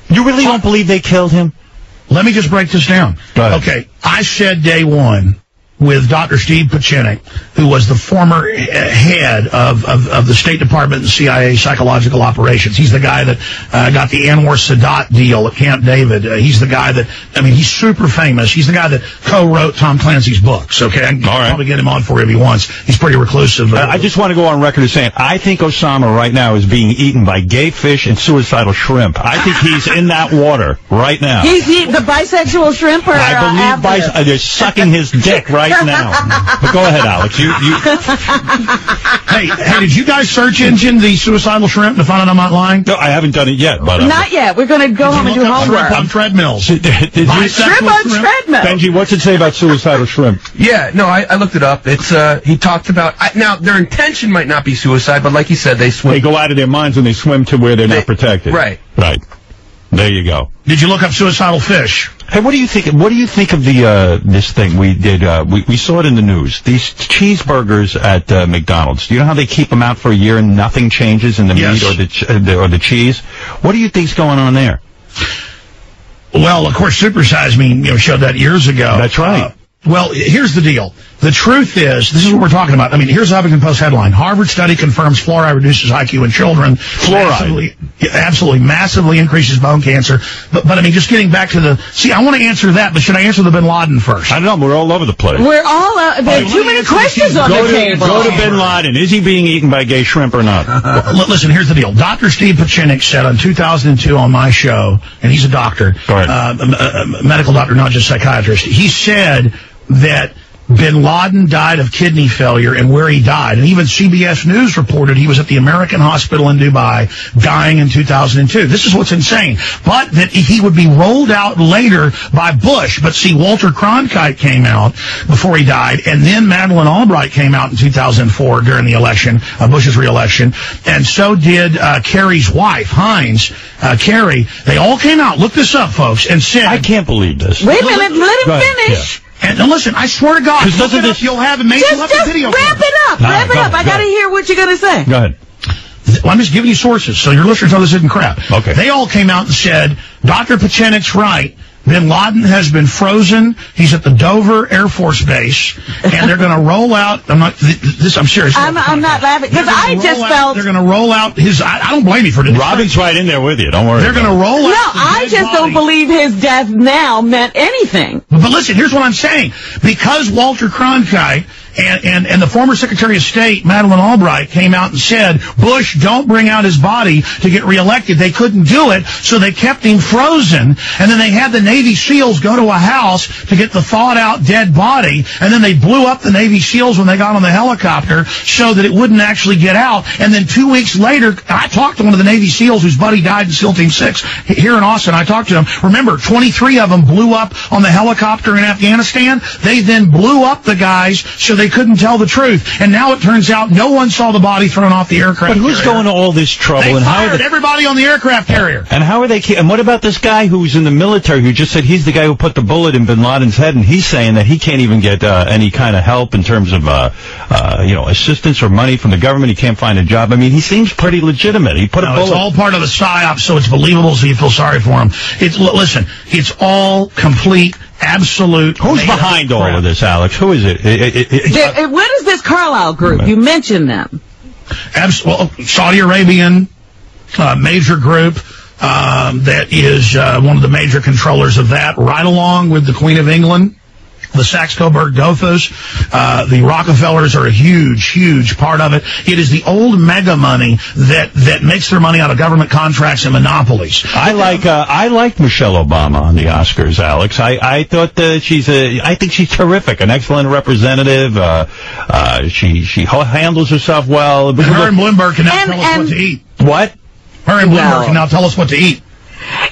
You really don't believe they killed him? Let me just break this down. Go ahead. Okay, I said day one with Dr. Steve Pachinik, who was the former head of the State Department and CIA psychological operations. He's the guy that got the Anwar Sadat deal at Camp David. He's the guy that, I mean, he's super famous. He's the guy that co-wrote Tom Clancy's books, okay? I can probably get him on for you if he wants. He's pretty reclusive. I just want to go on record as saying, I think Osama right now is being eaten by gay fish and suicidal shrimp. I think he's in that water right now. He's eating the bisexual shrimp? Or I believe they're sucking his dick right now. But go ahead, Alex. Hey, did you guys search engine the suicidal shrimp to find out I'm not lying? No, I haven't done it yet. But not yet. We're going to go home and do homework. Shrimp on treadmills. Shrimp on treadmills. Benji, what's it say about suicidal shrimp? Yeah, no, I looked it up. It's he talked about now their intention might not be suicide, but like he said, they swim. They go out of their minds when they swim to where they're not protected. Right. There you go. Did you look up suicidal fish? Hey, what do you think? What do you think of the this thing we did? We saw it in the news. These cheeseburgers at McDonald's. Do you know how they keep them out for a year and nothing changes in the meat or the cheese? What do you think's going on there? Well, of course, Super Size Me showed that years ago. That's right. Well, here's the deal. The truth is, this is what we're talking about. I mean, here's the Huffington Post headline. Harvard study confirms fluoride reduces IQ in children. Fluoride. Absolutely, massively increases bone cancer. But I mean, just getting back to the... See, I want to answer that, but should I answer the bin Laden first? I don't know. We're all over the place. We're all... there are too many questions on the table. Go to bin Laden. Is he being eaten by gay shrimp or not? Listen, here's the deal. Dr. Steve Pachinik said on 2002 on my show, and he's a doctor, a medical doctor, not just psychiatrist. He said that bin Laden died of kidney failure and where he died. And even CBS News reported he was at the American Hospital in Dubai dying in 2002. This is what's insane. But that he would be rolled out later by Bush. But see, Walter Cronkite came out before he died. And then Madeleine Albright came out in 2004 during the election, Bush's re-election. And so did Kerry's wife, Hines, Kerry. They all came out. Look this up, folks, and said... I can't believe this. Wait a minute. Let him finish. Yeah. And listen, I swear to God, you'll have a major video. Wrap it up. Wrap it up. I got to hear what you're going to say. Go ahead. Well, I'm just giving you sources, so your listeners know this isn't crap. Okay. They all came out and said, Dr. Pachinik's right. Bin Laden has been frozen. He's at the Dover Air Force Base, and they're going to roll out. I'm serious. I'm not laughing because I just felt they're going to roll out his. I don't blame you for this. Robin's right in there with you. Don't worry. They're going to roll out. No, I just don't believe his death now meant anything. But listen, here's what I'm saying. Because Walter Cronkite and the former Secretary of State, Madeleine Albright, came out and said, Bush, don't bring out his body to get reelected. They couldn't do it, so they kept him frozen. And then they had the Navy SEALs go to a house to get the thawed-out dead body. And then they blew up the Navy SEALs when they got on the helicopter so that it wouldn't actually get out. And then 2 weeks later, I talked to one of the Navy SEAls whose buddy died in SEAL Team 6 here in Austin. I talked to him. Remember, 23 of them blew up on the helicopter in Afghanistan. They then blew up the guys so they couldn't tell the truth. And now it turns out no one saw the body thrown off the aircraft carrier. But who's going to all this trouble? They and fired everybody on the aircraft carrier. And how are they? And what about this guy who's in the military who just said he's the guy who put the bullet in bin Laden's head, and he's saying that he can't even get any kind of help in terms of assistance or money from the government. He can't find a job. I mean, he seems pretty legitimate. He put a bullet. It's all part of the psyop, so it's believable, so you feel sorry for him. Listen, it's all complete, absolute. Who's behind all of this, Alex? Who is it? What is this Carlyle group? You mentioned them. Saudi Arabian major group that is one of the major controllers of that, right along with the Queen of England. The Saxe-Coburg-Gothas, the Rockefellers are a huge, huge part of it. It is the old mega money that makes their money out of government contracts and monopolies. I like Michelle Obama on the Oscars, Alex. I thought that I think she's terrific, an excellent representative. She handles herself well. Her and Bloomberg can now tell us what to eat. What? Her and Bloomberg can now tell us what to eat.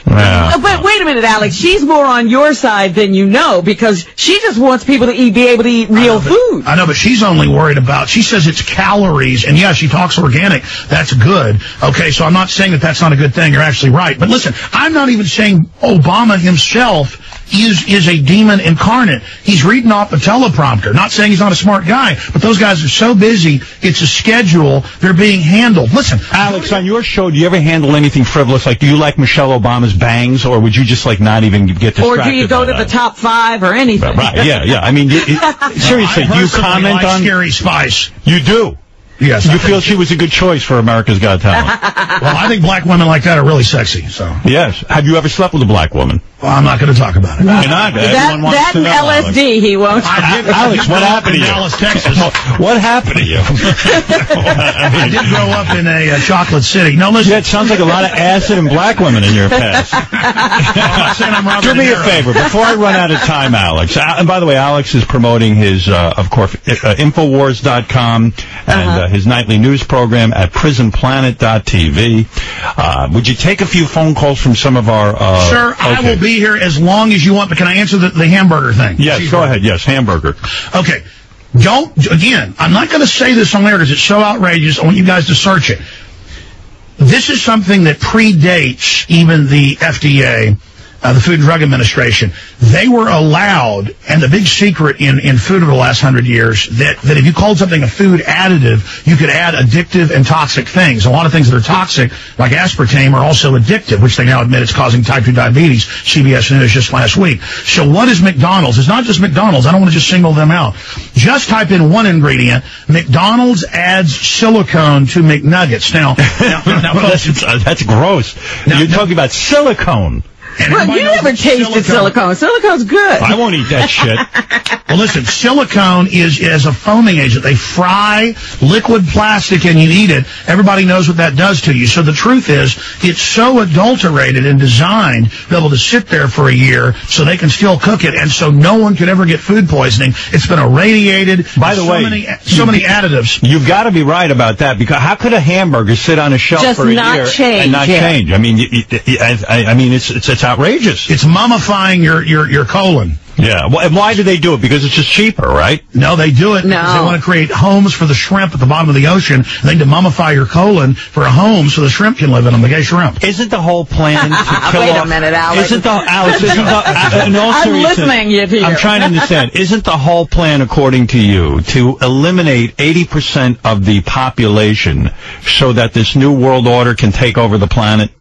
But wait a minute, Alex. She's more on your side than you know, because she just wants people to be able to eat real food. I know, but she's only worried about, she says it's calories, and yeah, she talks organic. That's good. Okay, so I'm not saying that that's not a good thing. You're actually right. But listen, I'm not even saying Obama himself is a demon incarnate. He's reading off a teleprompter. Not saying he's not a smart guy, but those guys are so busy. It's a schedule. They're being handled. Listen, Alex, on your show, do you ever handle anything frivolous? Like, do you like Michelle Obama's bangs, or would you just not even get distracted? Or do you go to the top 5 or anything? Right, yeah. I mean, seriously, do you comment on Scary Spice? You do. Yes. You feel she was a good choice for America's Got Talent? Well, I think black women like that are really sexy. So. Yes. Have you ever slept with a black woman? Well, I'm not going to talk about it. Why not? Everyone wants that to know, LSD, he won't. Alex, what happened to you? Dallas, Texas. What happened to you? I did grow up in a chocolate city. No, listen. Yeah, it sounds like a lot of acid and black women in your past. Do me a favor, before I run out of time, Alex. And by the way, Alex is promoting his, of course, Infowars.com and his nightly news program at prisonplanet.tv. Would you take a few phone calls from some of our... Sure, okay. I will be here as long as you want, but can I answer the hamburger thing? Yes, go ahead. Yes, hamburger. Okay. Again, I'm not going to say this on air because it's so outrageous. I want you guys to search it. This is something that predates even the FDA. the Food and Drug Administration, they were allowed, and the big secret in food over the last 100 years, that if you called something a food additive, you could add addictive and toxic things. A lot of things that are toxic, like aspartame, are also addictive, which they now admit it's causing type 2 diabetes. CBS News just last week. So what is McDonald's? It's not just McDonald's. I don't want to just single them out. Just type in one ingredient. McDonald's adds silicone to McNuggets. Now that's gross. You're talking about silicone. Well, you never tasted silicone. Silicone's good. I won't eat that shit. Well, listen, silicone is a foaming agent. They fry liquid plastic and you eat it. Everybody knows what that does to you. So the truth is, it's so adulterated and designed to be able to sit there for a year so they can still cook it, and so no one could ever get food poisoning. It's been irradiated. By the way, so many additives. You've got to be right about that, because how could a hamburger sit on a shelf just for a year and not change? I mean, it's outrageous. It's mummifying your colon. Yeah. Well, and why do they do it? Because it's just cheaper, right? No, they do it because they want to create homes for the shrimp at the bottom of the ocean. They need to mummify your colon for a home so the shrimp can live in them, the gay shrimp. Isn't the whole plan to kill Wait a minute, Alex. I'm listening to you. I'm trying to understand. Isn't the whole plan, according to you, to eliminate 80% of the population so that this new world order can take over the planet?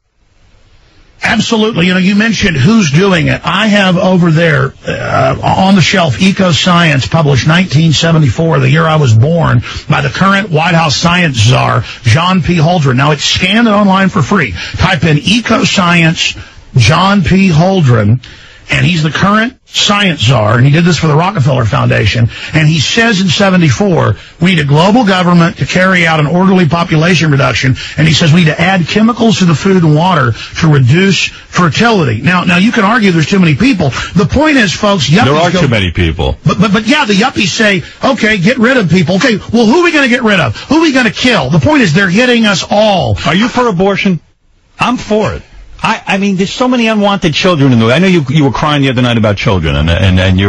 Absolutely. You know, you mentioned who's doing it. I have over there on the shelf Ecoscience, published 1974, the year I was born, by the current White House science czar, John P. Holdren. Now, it's scanned online for free. Type in Ecoscience, John P. Holdren, and he's the current science czar, and he did this for the Rockefeller Foundation, and he says in 74, we need a global government to carry out an orderly population reduction, and he says we need to add chemicals to the food and water to reduce fertility. Now you can argue there's too many people. The point is, folks, yuppies there are too many people. But yeah, the yuppies say, okay, get rid of people. Okay, well, who are we going to get rid of? Who are we going to kill? The point is, they're hitting us all. Are you for abortion? I'm for it. I mean, there's so many unwanted children in the way. I know you were crying the other night about children, and you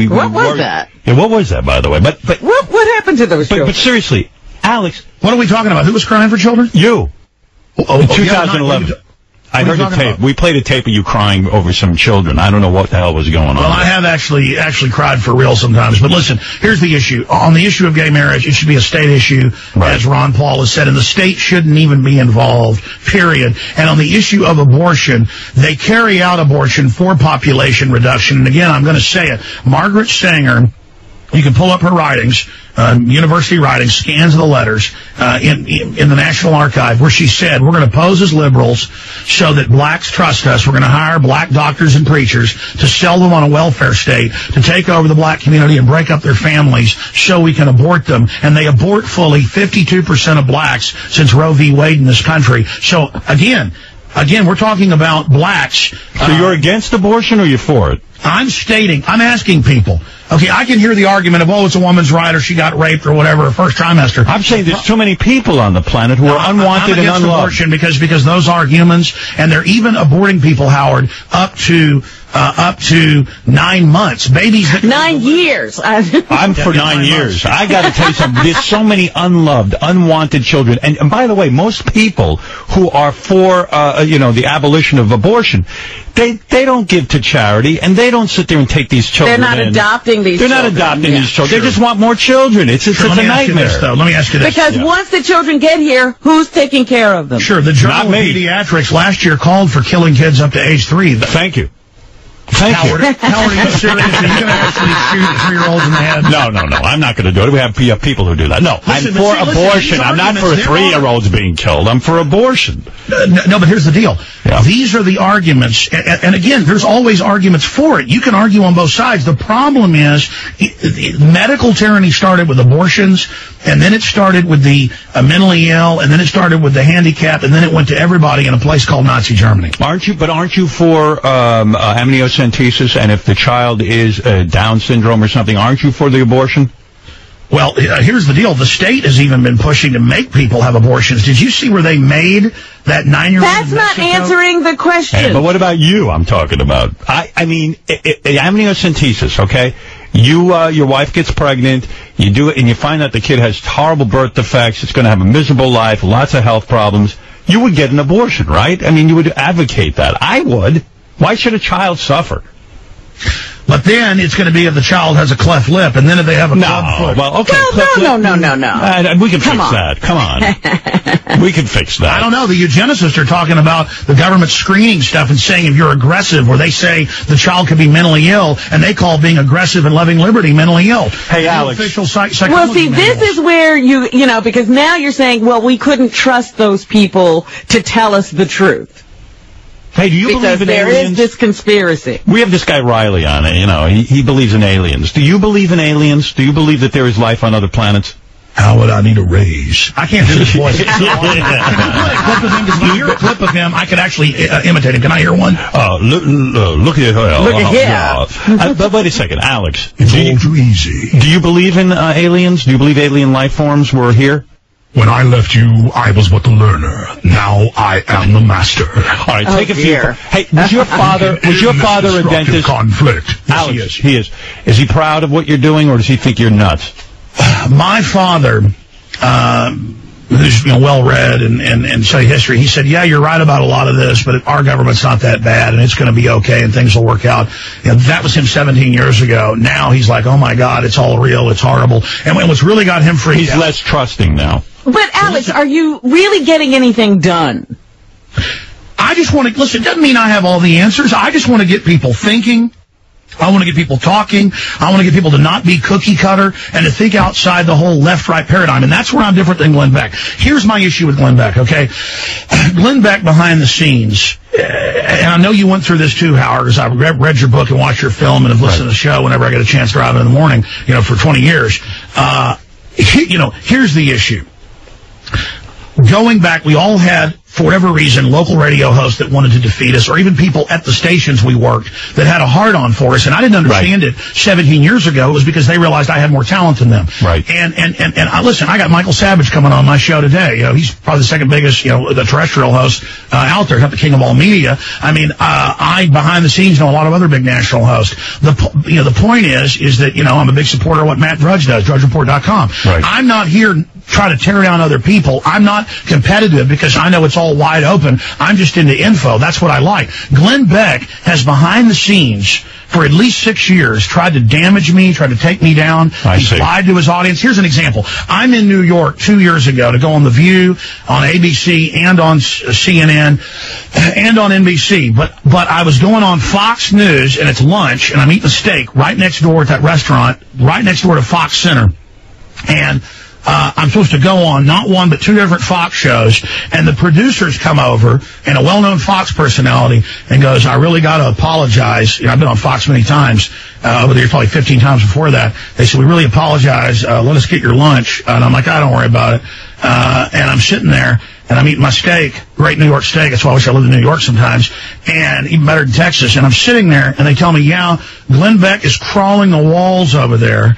what was that? Yeah, what was that, by the way? But what happened to those children? But seriously, Alex, what are we talking about? Who was crying for children? You. In 2011. I heard the tape. We played a tape of you crying over some children. I don't know what the hell was going on. Well, I have actually cried for real sometimes. But listen, here's the issue. On the issue of gay marriage, it should be a state issue, as Ron Paul has said, and the state shouldn't even be involved, period. And on the issue of abortion, they carry out abortion for population reduction. And again, I'm going to say it. Margaret Sanger, you can pull up her writings, university writings, scans of the letters in the National Archive, where she said, we're going to pose as liberals so that blacks trust us. We're going to hire black doctors and preachers to sell them on a welfare state, to take over the black community and break up their families so we can abort them. And they abort fully 52% of blacks since Roe v. Wade in this country. So, again, we're talking about blacks. So you're against abortion or you're for it? I'm asking people. Okay, I can hear the argument of, it's a woman's right, or she got raped, or whatever, her first trimester. I'm saying there's too many people on the planet who are unwanted and unloved. I'm against abortion because those are humans, and they're even aborting people, Howard, up to 9 months. Babies. 9 years. I'm for 9 years. I got to tell you something. There's so many unloved, unwanted children. And by the way, most people who are for, the abolition of abortion, they don't give to charity, and they don't sit there and take these children. They're not adopting these children. They're not adopting these children. Sure. They just want more children. It's a nightmare. Let me ask you this. Because once the children get here, who's taking care of them? Sure. The Journal of Pediatrics last year called for killing kids up to age 3. Thank you. Howard, are you serious? Are you going to actually shoot 3-year-olds in the head? No. I'm not going to do it. We have people who do that. No, I'm for abortion. I'm not for 3-year-olds being killed. I'm for abortion. No, but here's the deal. Yeah. These are the arguments. And again, there's always arguments for it. You can argue on both sides. The problem is medical tyranny started with abortions, and then it started with the mentally ill, and then it started with the handicapped, and then it went to everybody in a place called Nazi Germany. Aren't you for amniocentesis, and if the child is Down syndrome or something, aren't you for the abortion? Well, here's the deal. The state has even been pushing to make people have abortions. Did you see where they made that 9-year-old? That's not answering the question. Hey, but what about you? I'm talking about. I mean, amniocentesis, okay? Your wife gets pregnant, you do it, and you find out the kid has horrible birth defects, it's going to have a miserable life, lots of health problems. You would get an abortion, right? I mean, you would advocate that. I would. Why should a child suffer? But then it's going to be if the child has a cleft lip, and then if they have a club foot. Well, okay. Well, no. We can fix that. Come on. We can fix that. I don't know. The eugenicists are talking about the government screening stuff and saying if you're aggressive, where they say the child could be mentally ill, and they call being aggressive and loving liberty mentally ill. Hey, Alex. Official psychology well, see, manuals. this is where you know, because now you're saying, well, we couldn't trust those people to tell us the truth. Hey, do you believe in aliens? There is this conspiracy. We have this guy Riley on it. You know, he believes in aliens. Do you believe in aliens? Do you believe that there is life on other planets? How would I need a raise? I can't do this voice. Can you hear a clip of him? I could actually imitate him. Can I hear one? Look at her. Look at him. But wait a second, Alex. It's all too easy. Do you believe in aliens? Do you believe alien life forms were here? When I left you, I was but the learner. Now I am the master. All right, take a few. Hey, was your father a dentist? Conflict. Yes, Alex, he is. Is he proud of what you're doing, or does he think you're nuts? My father, who's well-read and study history, he said, yeah, you're right about a lot of this, but our government's not that bad, and it's going to be okay, and things will work out. That was him 17 years ago. Now he's like, oh, my God, it's all real, it's horrible. And what's really got him freaked out... He's less trusting now. But, Alex, are you really getting anything done? I just want to... Listen, it doesn't mean I have all the answers. I just want to get people thinking. I want to get people talking. I want to get people to not be cookie cutter and to think outside the whole left-right paradigm. And that's where I'm different than Glenn Beck. Here's my issue with Glenn Beck, okay? Glenn Beck behind the scenes, and I know you went through this too, Howard, because I've read your book and watched your film and have listened to the show whenever I get a chance driving in the morning, for 20 years. Here's the issue. Going back, we all had, for whatever reason, local radio hosts that wanted to defeat us, or even people at the stations we worked that had a hard-on for us, and I didn't understand it 17 years ago. It was because they realized I had more talent than them. Right. And listen, I got Michael Savage coming on my show today. He's probably the second biggest, the terrestrial host out there, not the king of all media. I mean, I, behind the scenes, know a lot of other big national hosts. The point is that, I'm a big supporter of what Matt Drudge does, DrudgeReport.com. Right. I'm not here try to tear down other people. I'm not competitive because I know it's all wide open. I'm just into info. That's what I like. Glenn Beck has behind the scenes for at least 6 years tried to damage me, tried to take me down. He's lied to his audience. Here's an example. I'm in New York 2 years ago to go on The View, on ABC, and on CNN, and on NBC. But I was going on Fox News, and it's lunch, and I'm eating a steak right next door at that restaurant, right next door to Fox Center. And I'm supposed to go on not one but two different Fox shows, and the producers come over, and a well-known Fox personality, and goes, I really got to apologize. I've been on Fox many times, probably 15 times before that. They said, we really apologize. Let us get your lunch. And I'm like, don't worry about it. And I'm sitting there, and I'm eating my steak, great New York steak. That's why I wish I lived in New York sometimes, and even better in Texas. And I'm sitting there, and they tell me, Glenn Beck is crawling the walls over there,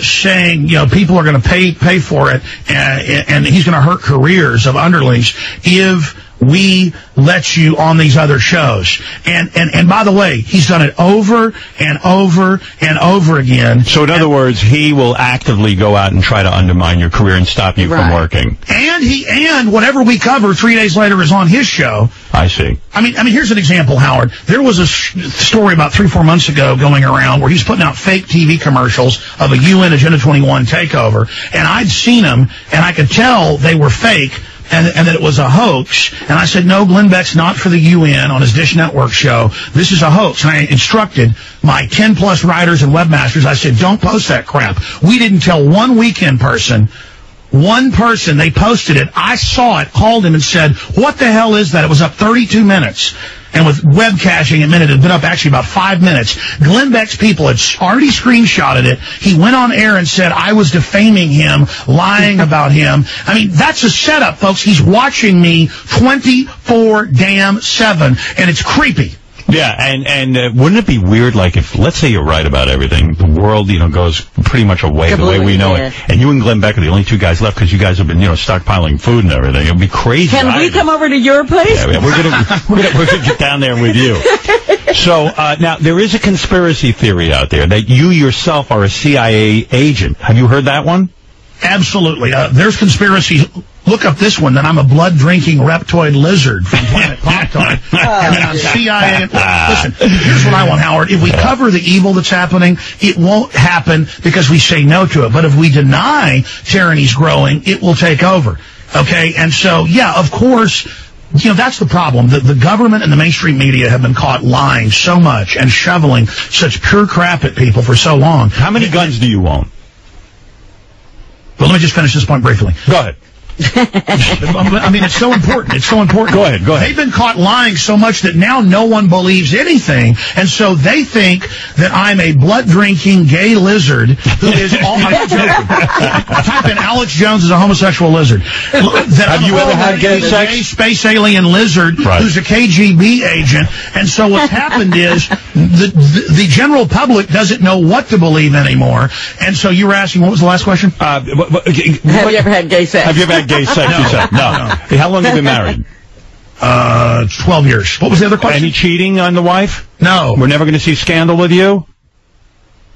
saying, people are going to pay for it, and he's going to hurt careers of underlings if we let you on these other shows. And by the way, he's done it over and over and over again. So in other words, he will actively go out and try to undermine your career and stop you from working. And whatever we cover 3 days later is on his show. I see. I mean, here's an example, Howard. There was a story about 3-4 months ago going around where he's putting out fake TV commercials of a UN Agenda 21 takeover, and I'd seen them, and I could tell they were fake, and that it was a hoax. And I said, no, Glenn Beck's not for the UN on his Dish Network show. This is a hoax. And I instructed my 10-plus writers and webmasters, I said, don't post that crap. We didn't tell one weekend person. One person, they posted it. I saw it, called him and said, what the hell is that? It was up 32 minutes. And with web caching, it had been up actually about 5 minutes. Glenn Beck's people had already screenshotted it. He went on air and said I was defaming him, lying about him. I mean, that's a setup, folks. He's watching me 24/7, and it's creepy. Yeah, and wouldn't it be weird, like, if, let's say you're right about everything, the world, goes pretty much away the way we know it, and you and Glenn Beck are the only two guys left because you guys have been, stockpiling food and everything. It would be crazy. Can we come over to your place? Yeah, we're gonna get down there with you. So, now, there is a conspiracy theory out there that you yourself are a CIA agent. Have you heard that one? Absolutely. There's conspiracy look up this one, that I'm a blood-drinking reptoid lizard from Planet Pop-Tart, and then I'm CIA. Listen, here's what I want, Howard. If we cover the evil that's happening, it won't happen because we say no to it. But if we deny tyranny's growing, it will take over. Okay? And so, yeah, of course, that's the problem. The government and the mainstream media have been caught lying so much and shoveling such pure crap at people for so long. How many guns do you own? Well, let me just finish this point briefly. Go ahead. I mean, it's so important. It's so important. Go ahead. They've been caught lying so much that now no one believes anything, and so they think that I'm a blood-drinking gay lizard who is all... I'm not joking. Type in Alex Jones as a homosexual lizard. Have you ever had gay sex? Gay space alien lizard who's a KGB agent, and so what's happened is the general public doesn't know what to believe anymore, and so you were asking, what was the last question? Have you ever had gay sex? Have you ever had gay sex, you said? No. How long have you been married? 12 years. What was the other question? Any cheating on the wife? No. We're never going to see scandal with you?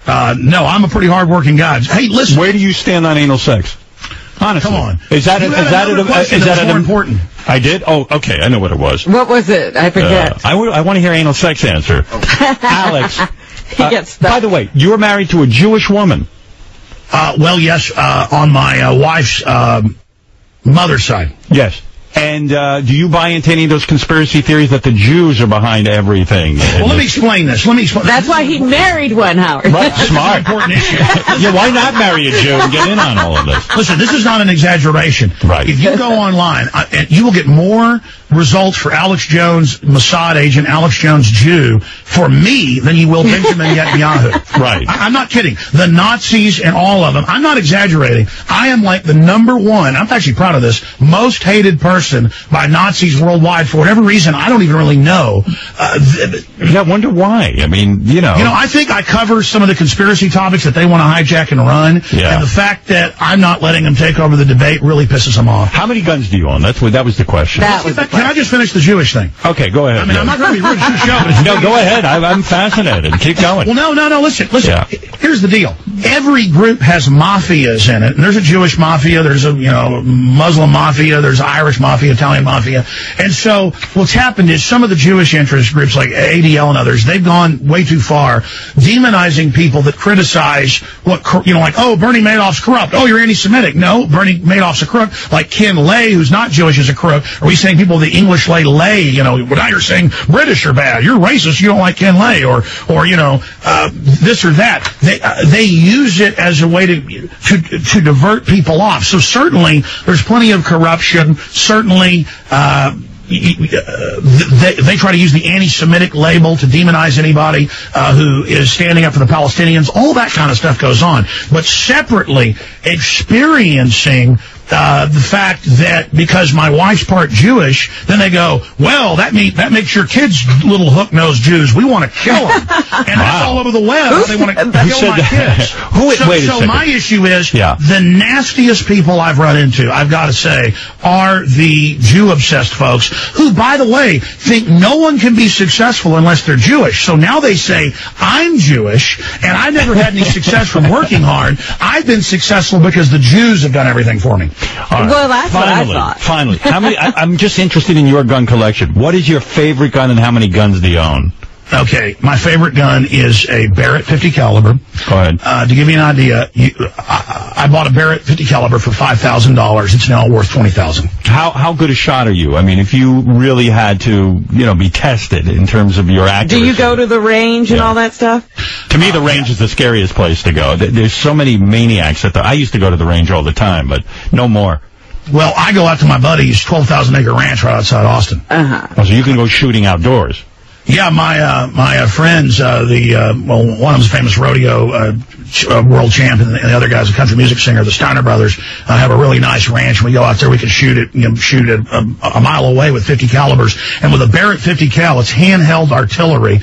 No, I'm a pretty hard-working guy. Hey, listen. Where do you stand on anal sex? Honestly. Come on. Is that more important? I did? Oh, okay. I know what it was. What was it? I forget. I want to hear anal sex answer. Alex. He gets stuck. By the way, you were married to a Jewish woman. Well, yes, on my wife's mother's side. Yes. And do you buy into any of those conspiracy theories that the Jews are behind everything? Well, let me explain this. That's why he married one, Howard. Right, smart. Important issue. Yeah, why not marry a Jew and get in on all of this? Listen, this is not an exaggeration. Right. If you go online, you will get more results for Alex Jones, Mossad agent, Alex Jones Jew, for me than you will Benjamin Netanyahu. Right. I'm not kidding. The Nazis and all of them. I'm not exaggerating. I am like the #1, I'm actually proud of this, most hated person by Nazis worldwide for whatever reason. I don't even really know. I wonder why. I mean, I think I cover some of the conspiracy topics that they want to hijack and run. Yeah. And the fact that I'm not letting them take over the debate really pisses them off. How many guns do you own? That was the question. Can I just finish the Jewish thing? Okay, go ahead. I mean, I'm not going to be rude to the show. No, go ahead. I'm fascinated. Keep going. Well, no. Listen. Yeah. Here's the deal. Every group has mafias in it. And there's a Jewish mafia. There's a Muslim mafia. There's Irish mafia, Italian mafia. And so what's happened is some of the Jewish interest groups like ADL and others, they've gone way too far, demonizing people that criticize what, like, oh, Bernie Madoff's corrupt. Oh, you're anti-Semitic. No, Bernie Madoff's a crook. Like Ken Lay, who's not Jewish, is a crook. Are we saying people of the English lay, now you're saying British are bad. You're racist. You don't like Ken Lay or this or that. They use it as a way to divert people off. So certainly there's plenty of corruption. Certainly they try to use the anti-Semitic label to demonize anybody who is standing up for the Palestinians. All that kind of stuff goes on. But separately, experiencing the fact that because my wife's part Jewish, then they go, well, that makes your kids little hook-nosed Jews. We want to kill them. And that's all over the web. They want to kill my kids. So my issue is the nastiest people I've run into, I've got to say, are the Jew-obsessed folks who, by the way, think no one can be successful unless they're Jewish. So now they say, I'm Jewish, and I've never had any success from working hard. I've been successful because the Jews have done everything for me. Right. Well, that's what I thought. Finally, how many? I'm just interested in your gun collection. What is your favorite gun, and how many guns do you own? Okay, my favorite gun is a Barrett 50 caliber. Go ahead. To give you an idea, I bought a Barrett 50 caliber for $5,000. It's now worth $20,000. How good a shot are you? I mean, if you really had to, be tested in terms of your accuracy. Do you go to the range and all that stuff? To me, the range is the scariest place to go. There's so many maniacs I used to go to the range all the time, but no more. Well, I go out to my buddy's 12,000-acre ranch right outside Austin. So you can go shooting outdoors. Yeah, my friends, one of them's a famous rodeo world champ, and the other guy's a country music singer. The Steiner brothers have a really nice ranch. We go out there, we can shoot it a mile away with 50 calibers, and with a Barrett 50 cal, it's handheld artillery. In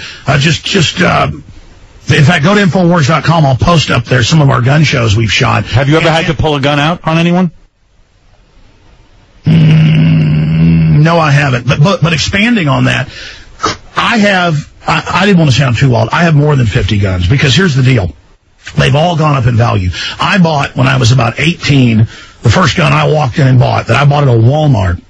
fact, go to Infowars.com. I'll post up there some of our gun shows we've shot. Have you ever had to pull a gun out on anyone? No, I haven't. But expanding on that, I didn't want to sound too wild. I have more than 50 guns because here's the deal. They've all gone up in value. I bought, when I was about 18, the first gun I walked in and bought, that I bought at a Walmart,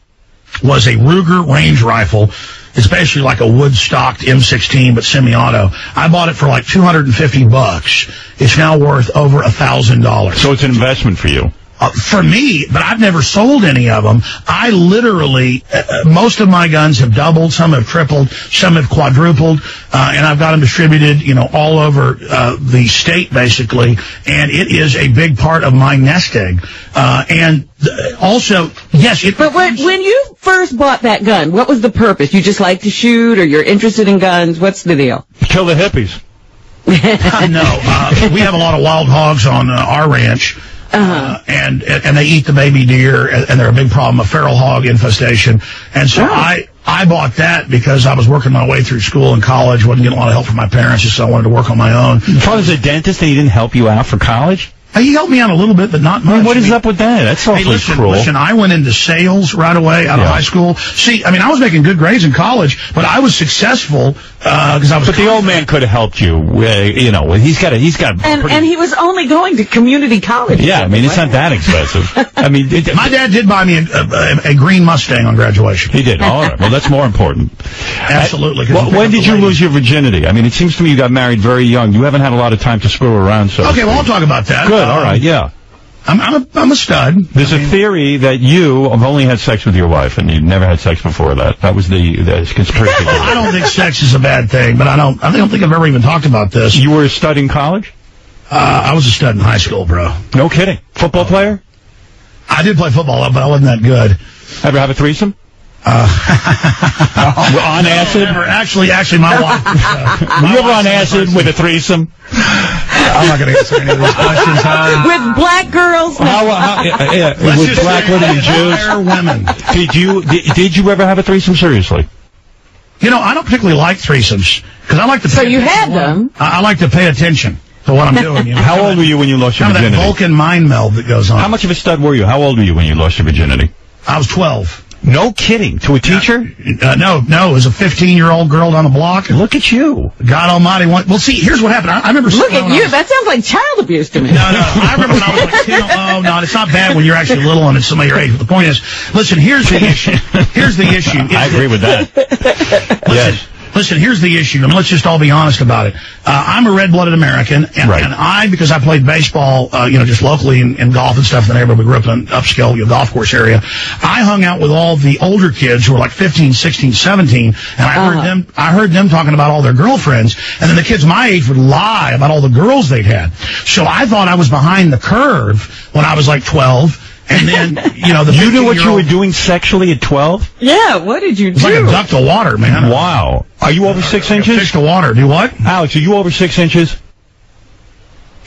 was a Ruger range rifle. It's basically like a wood-stocked M16, but semi-auto. I bought it for like $250. It's now worth over $1,000. So it's an investment for you. For me, but I've never sold any of them. I literally, most of my guns have doubled, some have tripled, some have quadrupled, and I've got them distributed, all over the state, basically, and it is a big part of my nest egg. And also, yes, But when you first bought that gun, what was the purpose? You just like to shoot, or you're interested in guns? What's the deal? Kill the hippies. No, we have a lot of wild hogs on our ranch. And they eat the baby deer, and they're a big problem, a feral hog infestation. And so I bought that because I was working my way through school and college, wasn't getting a lot of help from my parents, just so I wanted to work on my own. Your father's a dentist and he didn't help you out for college? He helped me out a little bit, but not much. What is up with that? That's awfully cruel. Listen, I went into sales right away out of high school. See, I was making good grades in college, but I was successful because I was. But the old man could have helped you. He's got. And he was only going to community college. Yeah, it's not that expensive. My dad did buy me a green Mustang on graduation. He did. All right. Well, that's more important. Absolutely. When did you lose your virginity? It seems to me you got married very young. You haven't had a lot of time to screw around. So. Okay, well, I'll talk about that. Good. All right. Yeah. I'm a stud. There's a theory that you have only had sex with your wife and you never had sex before that. That was the conspiracy theory. I don't think sex is a bad thing, but I don't think I've ever even talked about this. You were a stud in college? I was a stud in high school, bro. No kidding. Football player? I did play football, but I wasn't that good. Ever have a threesome? On acid? Actually, my wife. Were you ever on acid with a threesome? I'm not going to answer any of these questions. With black girls? With black women and Jews? Did you ever have a threesome? Seriously? I don't particularly like threesomes because I like to. So you had them? I like to pay attention to what I'm doing. How old were you when you lost your virginity? That Vulcan mind meld that goes on. How much of a stud were you? How old were you when you lost your virginity? I was 12. No kidding. To a teacher? No. It was a 15-year-old girl down the block. Look at you. God almighty. Well, see, here's what happened. I remember... Look at you. That sounds like child abuse to me. No. I remember when I was like 10. Oh, no, it's not bad when you're actually little and it's somebody your age. But the point is, listen, here's the issue. I agree with that. Yes. Listen, here's the issue. Let's just all be honest about it. I'm a red-blooded American, and because I played baseball, just locally in golf and stuff in the neighborhood, we grew up in an upscale golf course area. I hung out with all the older kids who were like 15, 16, 17, and I heard them talking about all their girlfriends, and then the kids my age would lie about all the girls they'd had. So I thought I was behind the curve when I was like 12. And then, you knew what you were doing sexually at 12? Yeah, what did you do? It's like a duck to water, man. Wow. Are you over 6 inches? Fish to water. Do what? Alex, are you over 6 inches?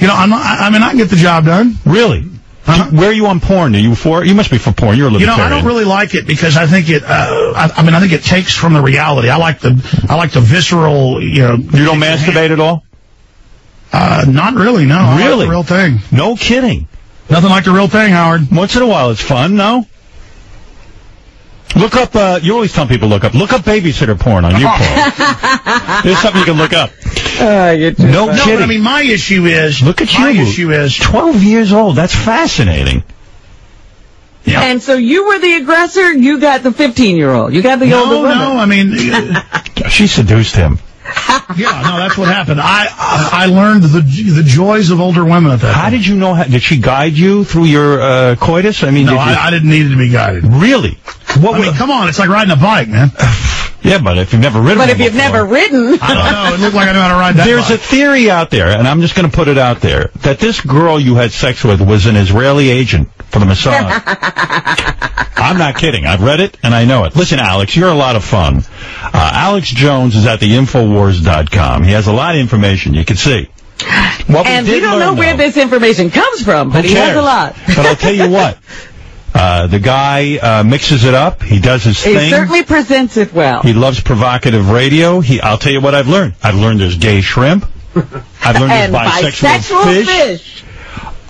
I'm not, I can get the job done. Really? Where are you on porn? Are you for? You must be for porn. You're a libertarian. I don't really like it because I think it. I think it takes from the reality. I like the visceral. You don't masturbate at all? Not really. No. Really? I like the real thing. No kidding. Nothing like the real thing, Howard. Once in a while, it's fun. No. Look up. You always tell people look up babysitter porn on your porn. There's something you can look up. No kidding. But my issue is. Look at you. My issue is 12 years old. That's fascinating. Yeah. And so you were the aggressor. You got the 15-year-old. You got the older woman. No. She seduced him. Yeah, no, that's what happened. I learned the joys of older women at that. How did you know? Did she guide you through your coitus? I didn't need to be guided. Really? Come on, it's like riding a bike, man. Yeah, but if you've never ridden I don't know. It looked like I knew how to ride that There's bike. A theory out there, and I'm just going to put it out there, that this girl you had sex with was an Israeli agent for the Mossad. I'm not kidding. I've read it, and I know it. Listen, Alex, you're a lot of fun. Alex Jones is at the Infowars.com. He has a lot of information. You can see. And we don't know where this information comes from, but he has a lot. But I'll tell you what. The guy mixes it up. He does his thing. He certainly presents it well. He loves provocative radio. I'll tell you what I've learned. I've learned there's gay shrimp. I've learned there's bisexual fish.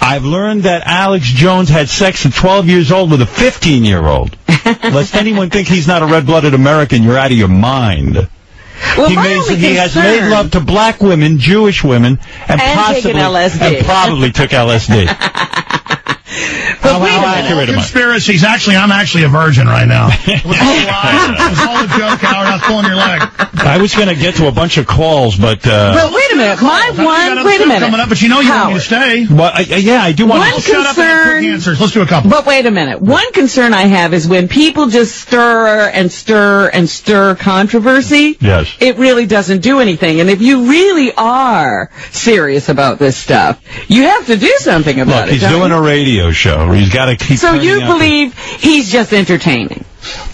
I've learned that Alex Jones had sex at 12 years old with a 15-year-old. Lest anyone think he's not a red-blooded American, you're out of your mind. Well, he has made love to black women, Jewish women, and probably took LSD. And probably took LSD. But Conspiracies. Actually, I'm actually a virgin right now. It was all a lie. It was all a joke, Howard. I was pulling your leg. I was going to get to a bunch of calls, but... Well, wait a minute. Wait a minute. Coming up, but you know you want me to stay. Well, I do want to... Shut up and have quick answers. Let's do a couple. But wait a minute. One concern I have is when people just stir and stir and stir controversy, yes, it really doesn't do anything. And if you really are serious about this stuff, you have to do something about it. Look, he's doing a radio show. He's got to keep... So you believe he's just entertaining?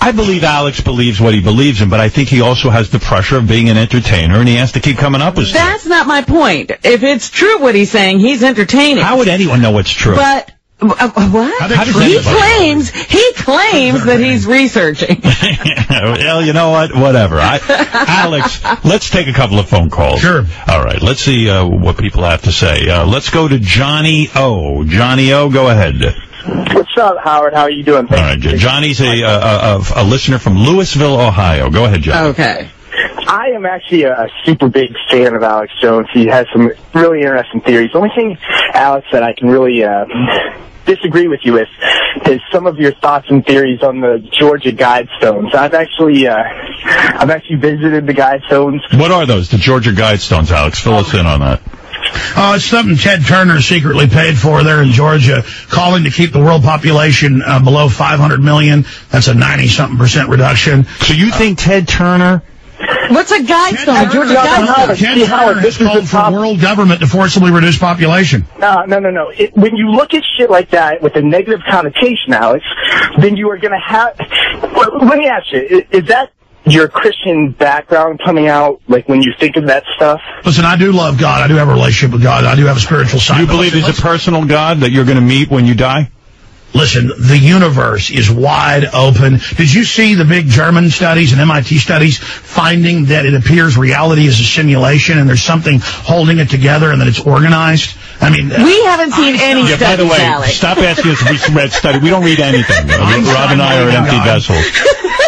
I believe Alex believes what he believes in, but I think he also has the pressure of being an entertainer, and he has to keep coming up with stuff. That's not my point. If it's true what he's saying, he's entertaining. How would anyone know what's true? But... what? He claims that he's researching. Well, you know what? Whatever. Alex, let's take a couple of phone calls. Sure. All right. Let's see what people have to say. Let's go to Johnny O. Johnny O, go ahead. What's up, Howard? How are you doing? All right. Johnny's a listener from Louisville, Ohio. Go ahead, Johnny. Okay. I am actually a super big fan of Alex Jones. He has some really interesting theories. The only thing, Alex, that I can really disagree with you with is some of your thoughts and theories on the Georgia Guidestones. I've actually visited the Guidestones. What are those, the Georgia Guidestones, Alex? Fill us in on that. It's something Ted Turner secretly paid for there in Georgia, calling to keep the world population below 500 million. That's a 90-something% reduction. So you think Ted Turner... What's a guidestone? Georgia Guidestone. Ted Turner has called for world government to forcibly reduce population. No. When you look at shit like that with a negative connotation, Alex, then you are going to have... Let me ask you, is that your Christian background coming out, like, when you think of that stuff? Listen, I do love God. I do have a relationship with God. I do have a spiritual side. You believe there's a personal God that you're going to meet when you die? Listen, the universe is wide open. Did you see the big German studies and MIT studies finding that it appears reality is a simulation and there's something holding it together and that it's organized? I mean... we haven't seen any studies, by the way, Alex. Stop asking us if we read study. We don't read anything. Rob and I are empty vessels.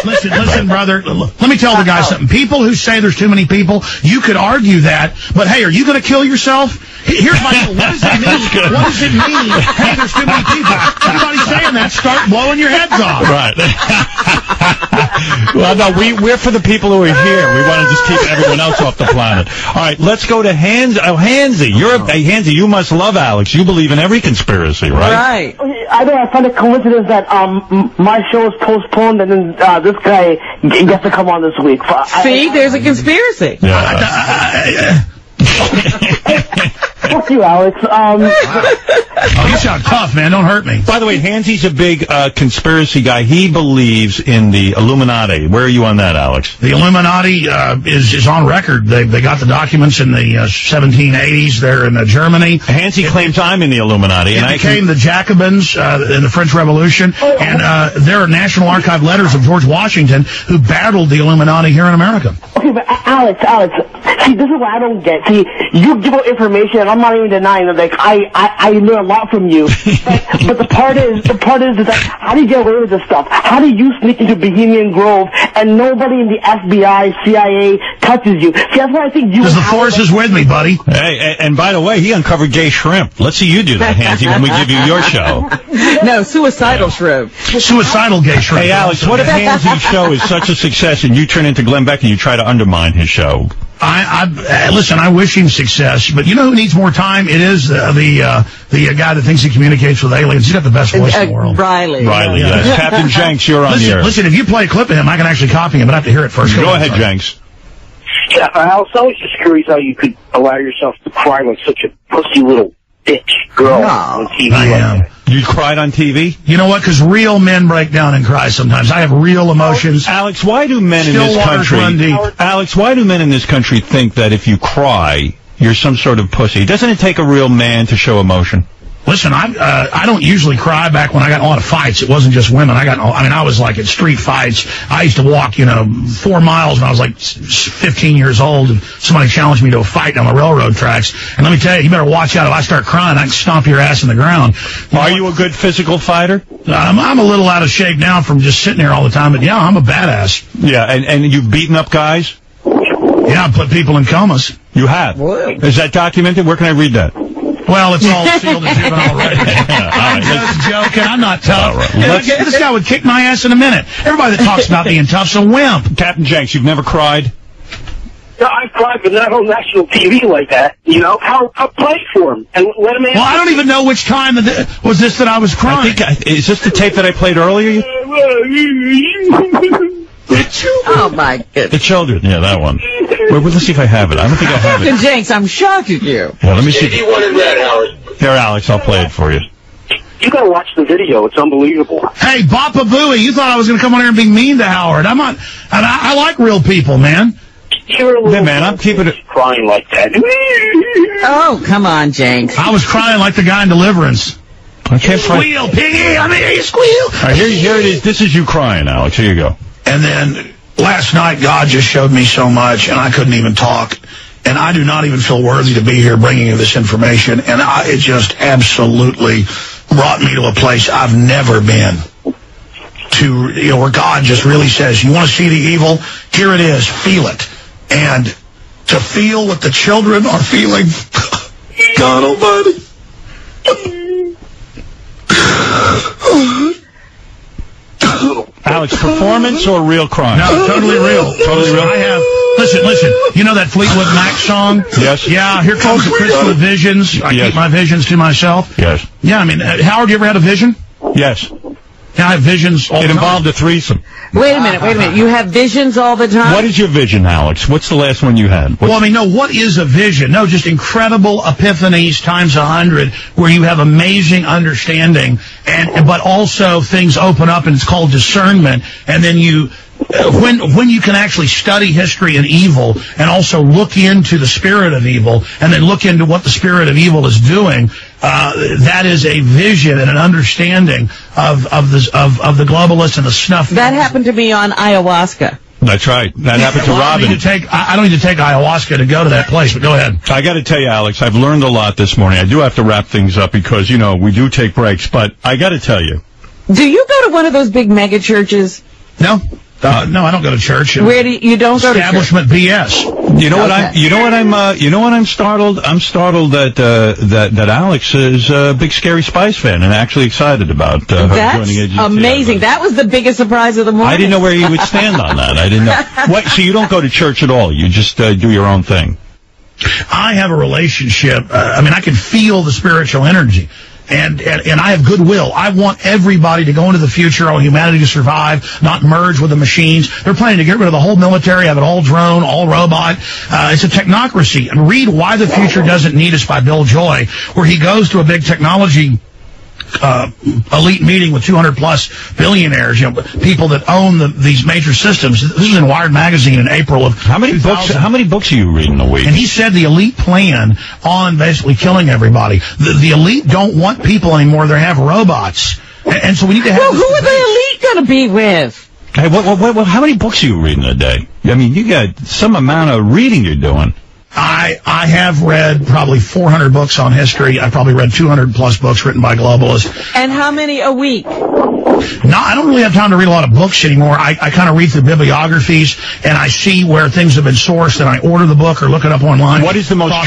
Listen, brother, let me tell the guy something. People who say there's too many people, you could argue that, but hey, are you going to kill yourself? Here's my deal. What does it mean? What does it mean? Hey, there's too many people. Everybody's saying that. Start blowing your heads off. Right. Well, no, we're for the people who are here. We want to just keep everyone else off the planet. All right, let's go to Hansy. Oh, Hansy, Hansy, you must love Alex. You believe in every conspiracy, right? Right. I know. I find a coincidence that my show is postponed and then this guy gets to come on this week. See, there's a conspiracy. Yeah. Fuck you, Alex. Oh, you sound tough, man. Don't hurt me. By the way, Hansy's a big conspiracy guy. He believes in the Illuminati. Where are you on that, Alex? The Illuminati is on record. They got the documents in the 1780s there in Germany. Hansy claims I'm in the Illuminati. It became the Jacobins in the French Revolution. And there are National Archive letters of George Washington who battled the Illuminati here in America. Okay, but Alex, see, this is what I don't get. See, you give out information, and I'm not even denying that. Like, I learn a lot from you. But the part is that how do you get away with this stuff? How do you sneak into Bohemian Grove and nobody in the FBI, CIA touches you? See, that's why I think you... Because the force is with me, buddy. Hey, and by the way, he uncovered gay shrimp. Let's see you do that, Hansy, when we give you your show. No, suicidal shrimp. Suicidal gay shrimp. Hey, Alex, what if Hansy's show is such a success and you turn into Glenn Beck and you try to undermine his show? Listen, I wish him success, but you know who needs more time? It is the guy that thinks he communicates with aliens. He's got the best voice in the world. Riley. Yes. Captain Jenks, you're on the air. Listen, if you play a clip of him, I can actually copy him, but I have to hear it first. Go ahead, Jenks. Yeah, Alex, I was just curious how you could allow yourself to cry like such a pussy little bitch girl on TV. I am. You cried on TV? You know what? Because real men break down and cry sometimes. I have real emotions. Alex, why do men in this country... Alex, why do men in this country think that if you cry, you're some sort of pussy? Doesn't it take a real man to show emotion? Listen, I don't usually cry. Back when I got in a lot of fights, it wasn't just women. I was like at street fights. I used to walk, 4 miles when I was like 15 years old, and somebody challenged me to a fight on the railroad tracks. And let me tell you, you better watch out. If I start crying, I can stomp your ass in the ground. Are you a good physical fighter? I'm a little out of shape now from just sitting there all the time, but yeah, I'm a badass. Yeah, and you've beaten up guys? Yeah, I put people in comas. You have? Whoa. Is that documented? Where can I read that? Well, it's all sealed and given already. All right, Just joking. Okay, I'm not tough. Right. This guy would kick my ass in a minute. Everybody that talks about being tough's a wimp. Captain Jenks, you've never cried? No, I cried, but not on national TV like that. You know, I'll play for him and let him. Well, I don't even know which time was this that I was crying. Is this the tape that I played earlier? Oh, my goodness. The children, yeah, that one. Well, let's see if I have it. I don't think I have it. Captain Jenks, I'm shocked at you. Yeah, let me see. You wanted that, Howard. Here, Alex, I'll play it for you. You gotta watch the video. It's unbelievable. Hey, Bapa Booey, you thought I was going to come on here and be mean to Howard. I'm not. I like real people, man. You're a little Hey, man, I'm keeping it. Crying like that. Oh, come on, Jenks. I was crying like the guy in Deliverance. I can't find. Squeal, piggy, I'm here, you squeal. All right, here it is. This is you crying, Alex. Here you go. And then last night, God just showed me so much, and I couldn't even talk. And I do not even feel worthy to be here bringing you this information. And it just absolutely brought me to a place I've never been. Where God just really says, you want to see the evil? Here it is. Feel it. And to feel what the children are feeling, God Almighty. Alex, performance or real crime? No, totally real. Totally real? I have. Listen. You know that Fleetwood Mac song? Yes. Yeah, here comes the crystal visions. I keep my visions to myself. Yes. Yeah, I mean, Howard, you ever had a vision? Yes. Yeah, I have visions all the time. It involved a threesome. Wait a minute. You have visions all the time? What is your vision, Alex? What's the last one you had? Well, I mean, no, what is a vision? No, just incredible epiphanies times 100 where you have amazing understanding, but also things open up, and it's called discernment, and then you... When you can actually study history and evil and also look into the spirit of evil and then look into what the spirit of evil is doing, that is a vision and an understanding of the globalists and the snuff. That happened to me on ayahuasca. That's right. That happened to Robin. I don't need to take ayahuasca to go to that place, but go ahead. I got to tell you, Alex, I've learned a lot this morning. I do have to wrap things up because, we do take breaks, but I got to tell you. Do you go to one of those big mega churches? No. No, I don't go to church. Where do you don't go to church? Establishment BS. You know what I'm startled. I'm startled that Alex is a big Scary Spice fan and actually excited about her joining AGT. That's amazing. That was the biggest surprise of the morning. I didn't know where you would stand on that. I didn't know. What? So you don't go to church at all? You just do your own thing? I have a relationship. I can feel the spiritual energy. And I have goodwill. I want everybody to go into the future, all humanity to survive, not merge with the machines. They're planning to get rid of the whole military, have it all drone, all robot. It's a technocracy. And read Why the Future Doesn't Need Us by Bill Joy, where he goes to a big technology elite meeting with 200+ billionaires, people that own these major systems. This is in Wired magazine in April of How many books are you reading a week? And he said the elite plan on basically killing everybody. The elite don't want people anymore. They have robots. And so we need to have... Well, who are the elite going to be with? Hey, how many books are you reading a day? I mean, you got some amount of reading you're doing. I have read probably 400 books on history. I've probably read 200+ books written by globalists. And how many a week? No, I don't really have time to read a lot of books anymore. I kind of read through bibliographies, and I see where things have been sourced, and I order the book or look it up online. What is the most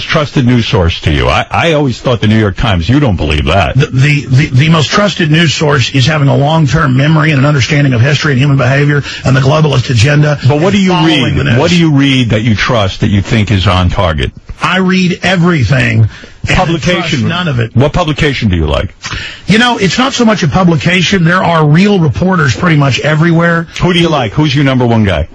trusted news source to you? I always thought the New York Times. You don't believe that. The most trusted news source is having a long-term memory and an understanding of history and human behavior and the globalist agenda. But what do you read? What do you read that you trust that you think is on target? I read everything. Publication, none of it. What publication do you like? It's not so much a publication. There are real reporters pretty much everywhere. Who do you like? Who's your number one guy?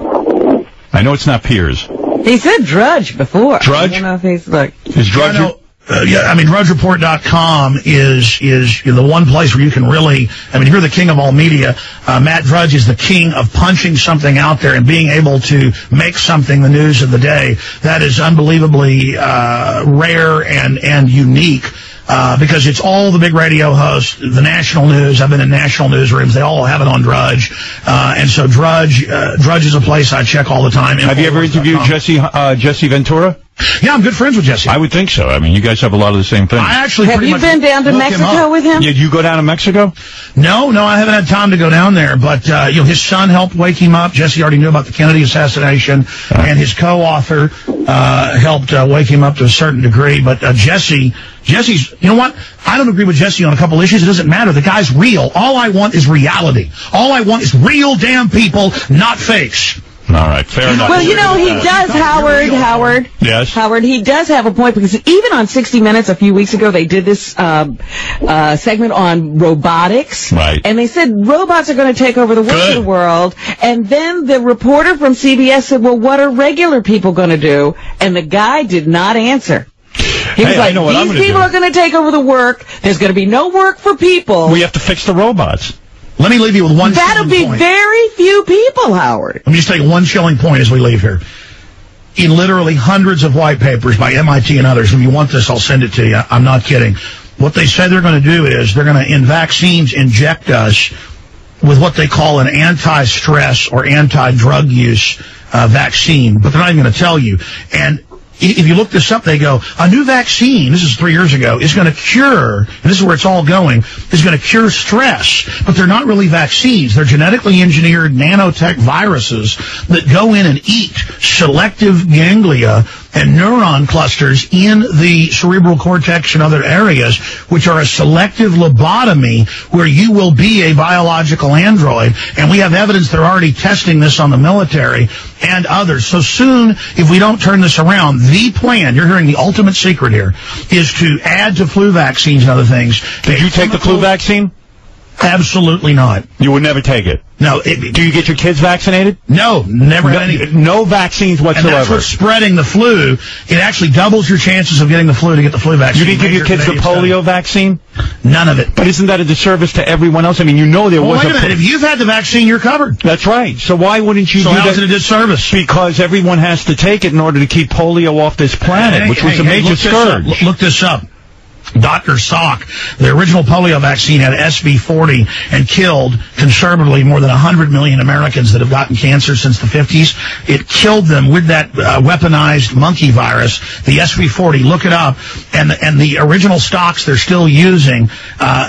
I know it's not Piers. He said Drudge before. Drudge? I don't know if he's like... Is Drudge... DrudgeReport.com is the one place where you can really, you're the king of all media. Matt Drudge is the king of punching something out there and being able to make something the news of the day. That is unbelievably rare and unique. Because it's all the big radio hosts, the national news. I've been in national newsrooms. They all have it on Drudge. And so Drudge is a place I check all the time. Have you ever interviewed Jesse Ventura? Yeah, I'm good friends with Jesse. I would think so. You guys have a lot of the same things. Have you been down to Mexico with him? Did you go down to Mexico? No, I haven't had time to go down there. But his son helped wake him up. Jesse already knew about the Kennedy assassination, and his co-author helped wake him up to a certain degree. But Jesse Jesse's, you know what? I don't agree with Jesse on a couple issues. It doesn't matter. The guy's real. All I want is reality. All I want is real damn people, not fakes. All right, fair enough. Well, you know, he does, Howard. Yes? Howard, he does have a point, because even on 60 Minutes a few weeks ago, they did this segment on robotics. Right. And they said robots are going to take over the work of the world. And then the reporter from CBS said, well, what are regular people going to do? And the guy did not answer. He was like, these people are going to take over the work. There's going to be no work for people. We have to fix the robots. Let me leave you with one That'll be point. very few people, Howard. Let me just take one chilling point as we leave here. In literally hundreds of white papers by MIT and others, if you want this, I'll send it to you. I'm not kidding. What they say they're going to do is they're going to, in vaccines, inject us with what they call an anti-stress or anti-drug use vaccine, but they're not even going to tell you. And if you look this up, they go, a new vaccine, this is 3 years ago, is going to cure, and this is where it's all going, is going to cure stress. But they're not really vaccines. They're genetically engineered nanotech viruses that go in and eat selective ganglia and neuron clusters in the cerebral cortex and other areas, which are a selective lobotomy where you will be a biological android. And we have evidence they're already testing this on the military and others. So soon, if we don't turn this around, the plan, you're hearing the ultimate secret here, is to add to flu vaccines and other things. Did you take the flu vaccine? Absolutely not. You would never take it? No. Do you get your kids vaccinated? No, never had any. No vaccines whatsoever. And that's what's spreading the flu. It actually doubles your chances of getting the flu to get the flu vaccine. You didn't give your kids the polio vaccine? None of it. But isn't that a disservice to everyone else? I mean, you know there was wait a minute. If you've had the vaccine, you're covered. That's right. So why wouldn't you do that? So how's it a disservice? Because everyone has to take it in order to keep polio off this planet, which was a major scourge. Look this up. Dr. Salk, the original polio vaccine had SB40 and killed conservatively more than 100 million Americans that have gotten cancer since the 50s. It killed them with that weaponized monkey virus, the SB40. Look it up. And the original stocks they're still using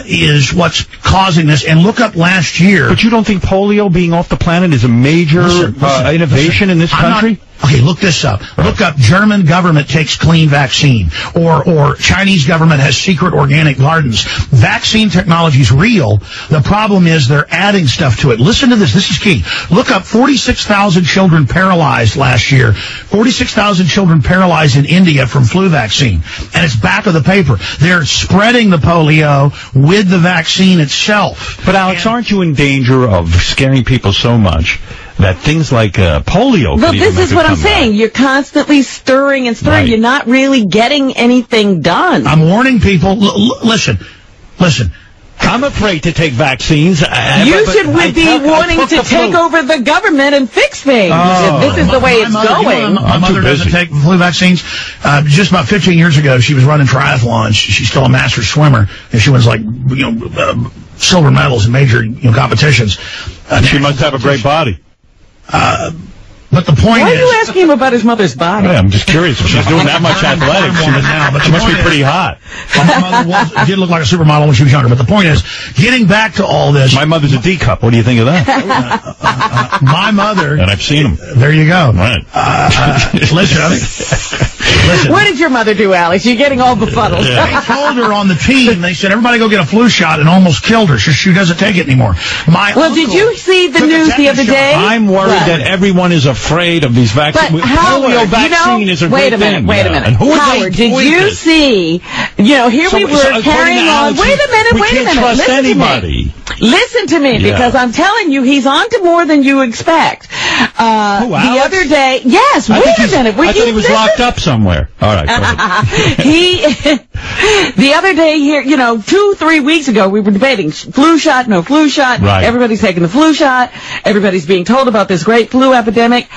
is what's causing this. And look up last year. But you don't think polio being off the planet is a major innovation in this country? Okay, look this up. Right. Look up German government takes clean vaccine, or Chinese government has secret organic gardens. Vaccine technology is real. The problem is they're adding stuff to it. Listen to this. This is key. Look up 46,000 children paralyzed last year. 46,000 children paralyzed in India from flu vaccine. And it's back of the paper. They're spreading the polio with the vaccine itself. But Alex, aren't you in danger of scaring people so much that things like polio... Well, this is what I'm saying. You're constantly stirring and stirring. Right. You're not really getting anything done. I'm warning people. Listen. I'm afraid to take vaccines. You should be wanting to take over the government and fix things. This is the way it's going. My mother doesn't take flu vaccines. Just about 15 years ago, she was running triathlons. She's still a master swimmer, and she wins silver medals in major competitions. She must have a great body. But the point is... Why are you asking him about his mother's body? Yeah, I'm just curious. If she's doing that much athletics, she must be pretty hot. My mother did look like a supermodel when she was younger. But the point is, getting back to all this... My mother's a D cup. What do you think of that? My mother... And I've seen them. There you go. Right. Listen. What did your mother do, Alex? You're getting all befuddled. Yeah. They told her on the team, they said, everybody go get a flu shot, and almost killed her. She doesn't take it anymore. Did you see the news the other day? I'm worried that everyone is afraid of these vaccines. Polio vaccine is a great thing. Wait a minute. And Howard, did you see, here we were carrying on. Wait a minute. We can't trust anybody. Listen to me, because I'm telling you, he's on to more than you expect. The other day, yes, wait a minute. I thought he was locked up somewhere. All right, go ahead. The other day here, 2-3 weeks ago, we were debating flu shot, no flu shot. Right. Everybody's taking the flu shot. Everybody's being told about this great flu epidemic.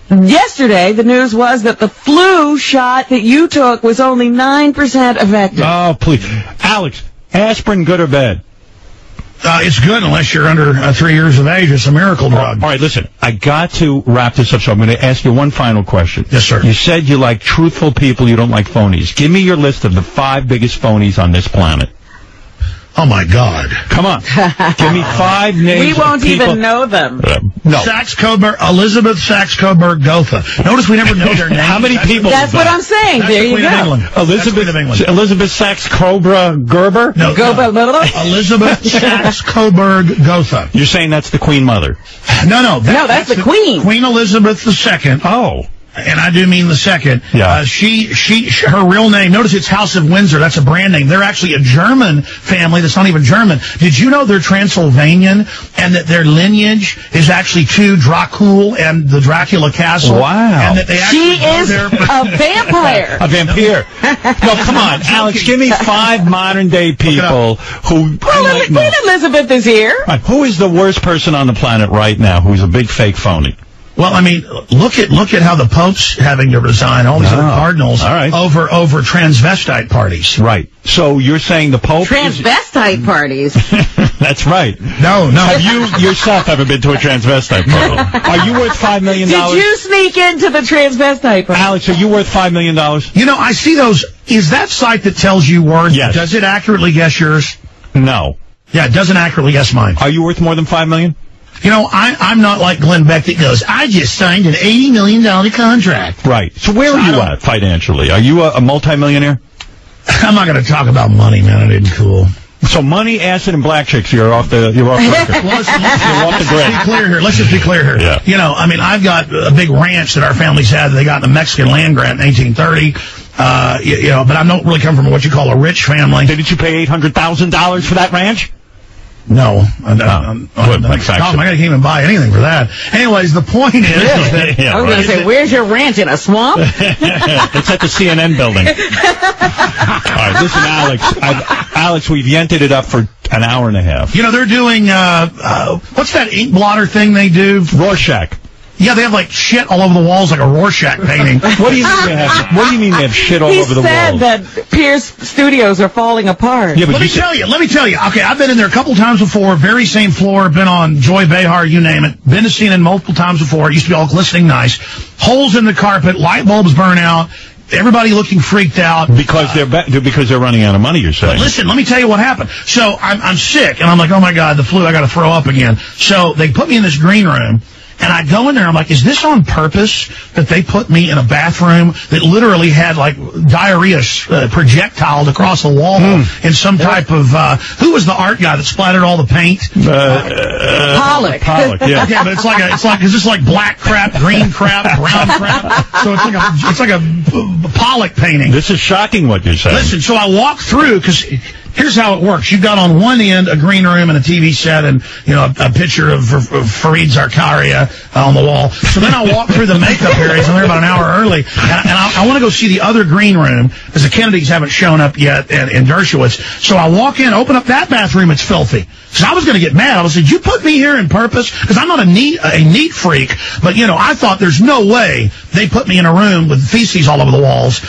Yesterday, the news was that the flu shot that you took was only 9% effective. Oh, please. Alex, aspirin good or bad? It's good unless you're under 3 years of age. It's a miracle drug. All right, listen, I got to wrap this up, so I'm going to ask you one final question. Yes, sir. You said you like truthful people, you don't like phonies. Give me your list of the 5 biggest phonies on this planet. Oh, my God. Come on. Give me 5 names. We won't even know them. No. Elizabeth Saxe-Coburg Gotha. Notice we never know their names. How many people? That's what I'm saying. There you go. Elizabeth Saxe-Coburg Gerber? No. Elizabeth Saxe-Coburg Gotha. You're saying that's the Queen Mother? No. That's the Queen. Queen Elizabeth II. Oh. And I do mean the second. Yeah. Her real name, notice it's House of Windsor. That's a brand name. They're actually a German family that's not even German. Did you know they're Transylvanian and that their lineage is actually to Dracul and the Dracula Castle? Wow. And that they She is a vampire. A vampire. No, come on, Alex, give me 5 modern-day people who... Well, Queen Elizabeth is here. Right. Who is the worst person on the planet right now who's a big fake phony? Well, I mean, look at how the Pope's having to resign, all these other cardinals, over transvestite parties. Right. So you're saying the Pope transvestite parties. That's right. No. Have you yourself ever been to a transvestite party? Are you worth $5 million? Did you sneak into the transvestite party? Alex, are you worth $5 million? You know, I see those. Is that site that tells you worth? Yes. Does it accurately guess yours? No. Yeah, it doesn't accurately guess mine. Are you worth more than $5 million? You know, I'm not like Glenn Beck that goes, I just signed an $80 million contract. Right. So where are you at financially? Are you a multimillionaire? I'm not going to talk about money, man. It isn't cool. So money, acid, and black chicks, you're off the record. Let's just be clear here. Yeah. You know, I mean, I've got a big ranch that our families had that they got in a Mexican land grant in 1830. You know, but I don't really come from what you call a rich family. Didn't you pay $800,000 for that ranch? No. I can't even buy anything for that. Anyways, the point is that... I was going to say, where's your ranch? In a swamp? It's at the CNN building. All right, listen, Alex, we've yented it up for an hour and a half. You know, they're doing, what's that ink blotter thing they do? Rorschach. Yeah, they have like shit all over the walls, like a Rorschach painting. What do you mean they have shit all over the walls? He said that Piers Studios are falling apart. Yeah, but let me tell you. Okay, I've been in there a couple times before, very same floor, been on Joy Behar, you name it. Been to CNN multiple times before. It used to be all glistening nice. Holes in the carpet, light bulbs burn out. Everybody looking freaked out because they're running out of money. You're saying? But listen, let me tell you what happened. So I'm sick, and I'm like, oh my God, the flu! I got to throw up again. So they put me in this green room. And I go in there, I'm like, is this on purpose that they put me in a bathroom that literally had, like, diarrhea projectiled across the wall in some type of, who was the art guy that splattered all the paint? Pollock. Yeah. Yeah, but is this like black crap, green crap, brown crap? So it's like a Pollock painting. This is shocking what you're saying. Listen, so I walk through, because here's how it works. You've got on one end a green room and a TV set and, you know, a picture of Fareed Zakaria on the wall. So then I walk through the makeup areas. I'm there about an hour early. And I want to go see the other green room because the Kennedys haven't shown up yet in Dershowitz. So I walk in, open up that bathroom. It's filthy. So I was going to get mad. I was like, did you put me here in purpose? Because I'm not a neat freak. But, you know, I thought there's no way they put me in a room with feces all over the walls,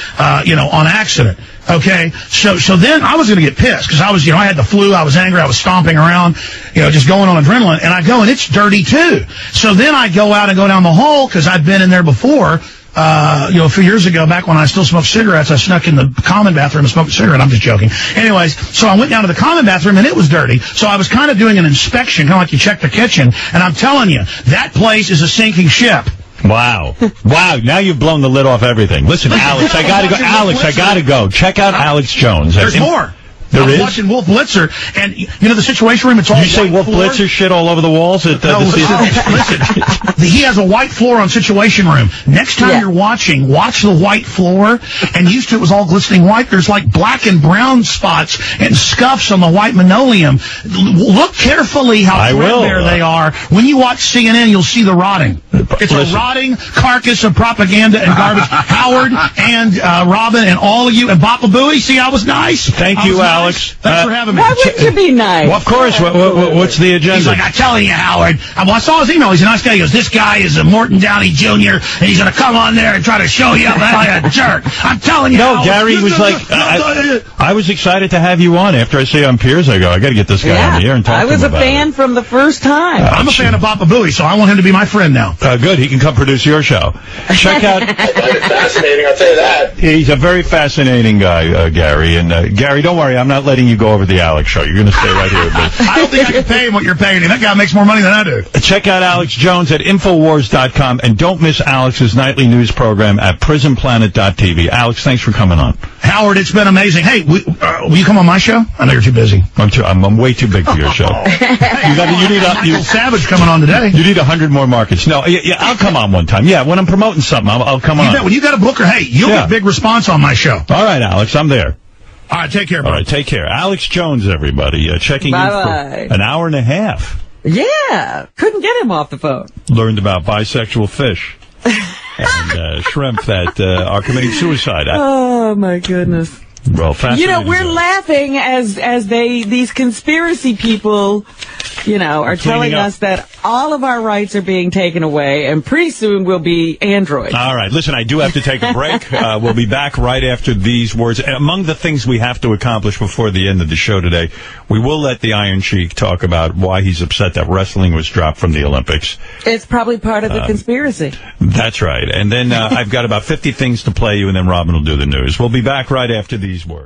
you know, on accident. Okay, so then I was going to get pissed because I was, you know, I had the flu, I was angry, I was stomping around, you know, just going on adrenaline, and I go, and it's dirty too. So then I go out and go down the hall because I'd been in there before, you know, a few years ago, back when I still smoked cigarettes, I snuck in the common bathroom and smoked a cigarette. I'm just joking. Anyways, so I went down to the common bathroom, and it was dirty. So I was kind of doing an inspection, kind of like you check the kitchen, and I'm telling you, that place is a sinking ship. Wow. Now you've blown the lid off everything. Listen, Alex, I gotta go. Check out Alex Jones. There's more. There is? Watching Wolf Blitzer, and you know the Situation Room. It's all. Did you say Wolf Blitzer shit all over the walls? Listen. He has a white floor on Situation Room. Next time you're watching, watch the white floor. And used to it was all glistening white. There's like black and brown spots and scuffs on the white linoleum. Look carefully how threadbare they are. When you watch CNN, you'll see the rotting. It's a rotting carcass of propaganda and garbage. Howard and Robin and all of you and Bapa Booey. See, I was nice. Thank you, Alex. Thanks for having me. Why wouldn't you be nice? Well, of course. What's the agenda? He's like, I'm telling you, Howard. I saw his email. He's a nice guy. He goes, this guy is a Morton Downey Jr., and he's going to come on there and try to show you up like a jerk. I'm telling you. No, Howard. Gary was like, I was excited to have you on. After I say on Piers, I go, I got to get this guy on the air and talk to him about it. I was a fan from the first time. I'm a fan of Bapa Booey, so I want him to be my friend now. Good. He can come produce your show. Check out... Fascinating, I'll tell you that. He's a very fascinating guy, Gary. And, Gary, don't worry. I'm not letting you go over the Alex show. You're going to stay right here with me. I don't think I can pay him what you're paying him. That guy makes more money than I do. Check out Alex Jones at Infowars.com. And don't miss Alex's nightly news program at PrisonPlanet.tv. Alex, thanks for coming on. Howard, it's been amazing. Hey, will you come on my show? I know you're too busy. I'm way too big for your show. You need Savage coming on today. You need 100 more markets. No, yeah, I'll come on one time. Yeah, when I'm promoting something, I'll come on. When you got a booker, hey, you'll get big response on my show. All right, Alex, I'm there. All right, take care, bro. All right, take care. Alex Jones, everybody, checking in for an hour and a half. Yeah, couldn't get him off the phone. Learned about bisexual fish and shrimp that are committing suicide. Oh, my goodness. Well, fascinating. We're laughing as these conspiracy people, are telling us that all of our rights are being taken away, and pretty soon we'll be androids. All right, listen, I do have to take a break. We'll be back right after these words. Among the things we have to accomplish before the end of the show today, we will let the Iron Sheik talk about why he's upset that wrestling was dropped from the Olympics. It's probably part of the conspiracy. That's right. And then I've got about 50 things to play you, and then Robin will do the news. We'll be back right after these words.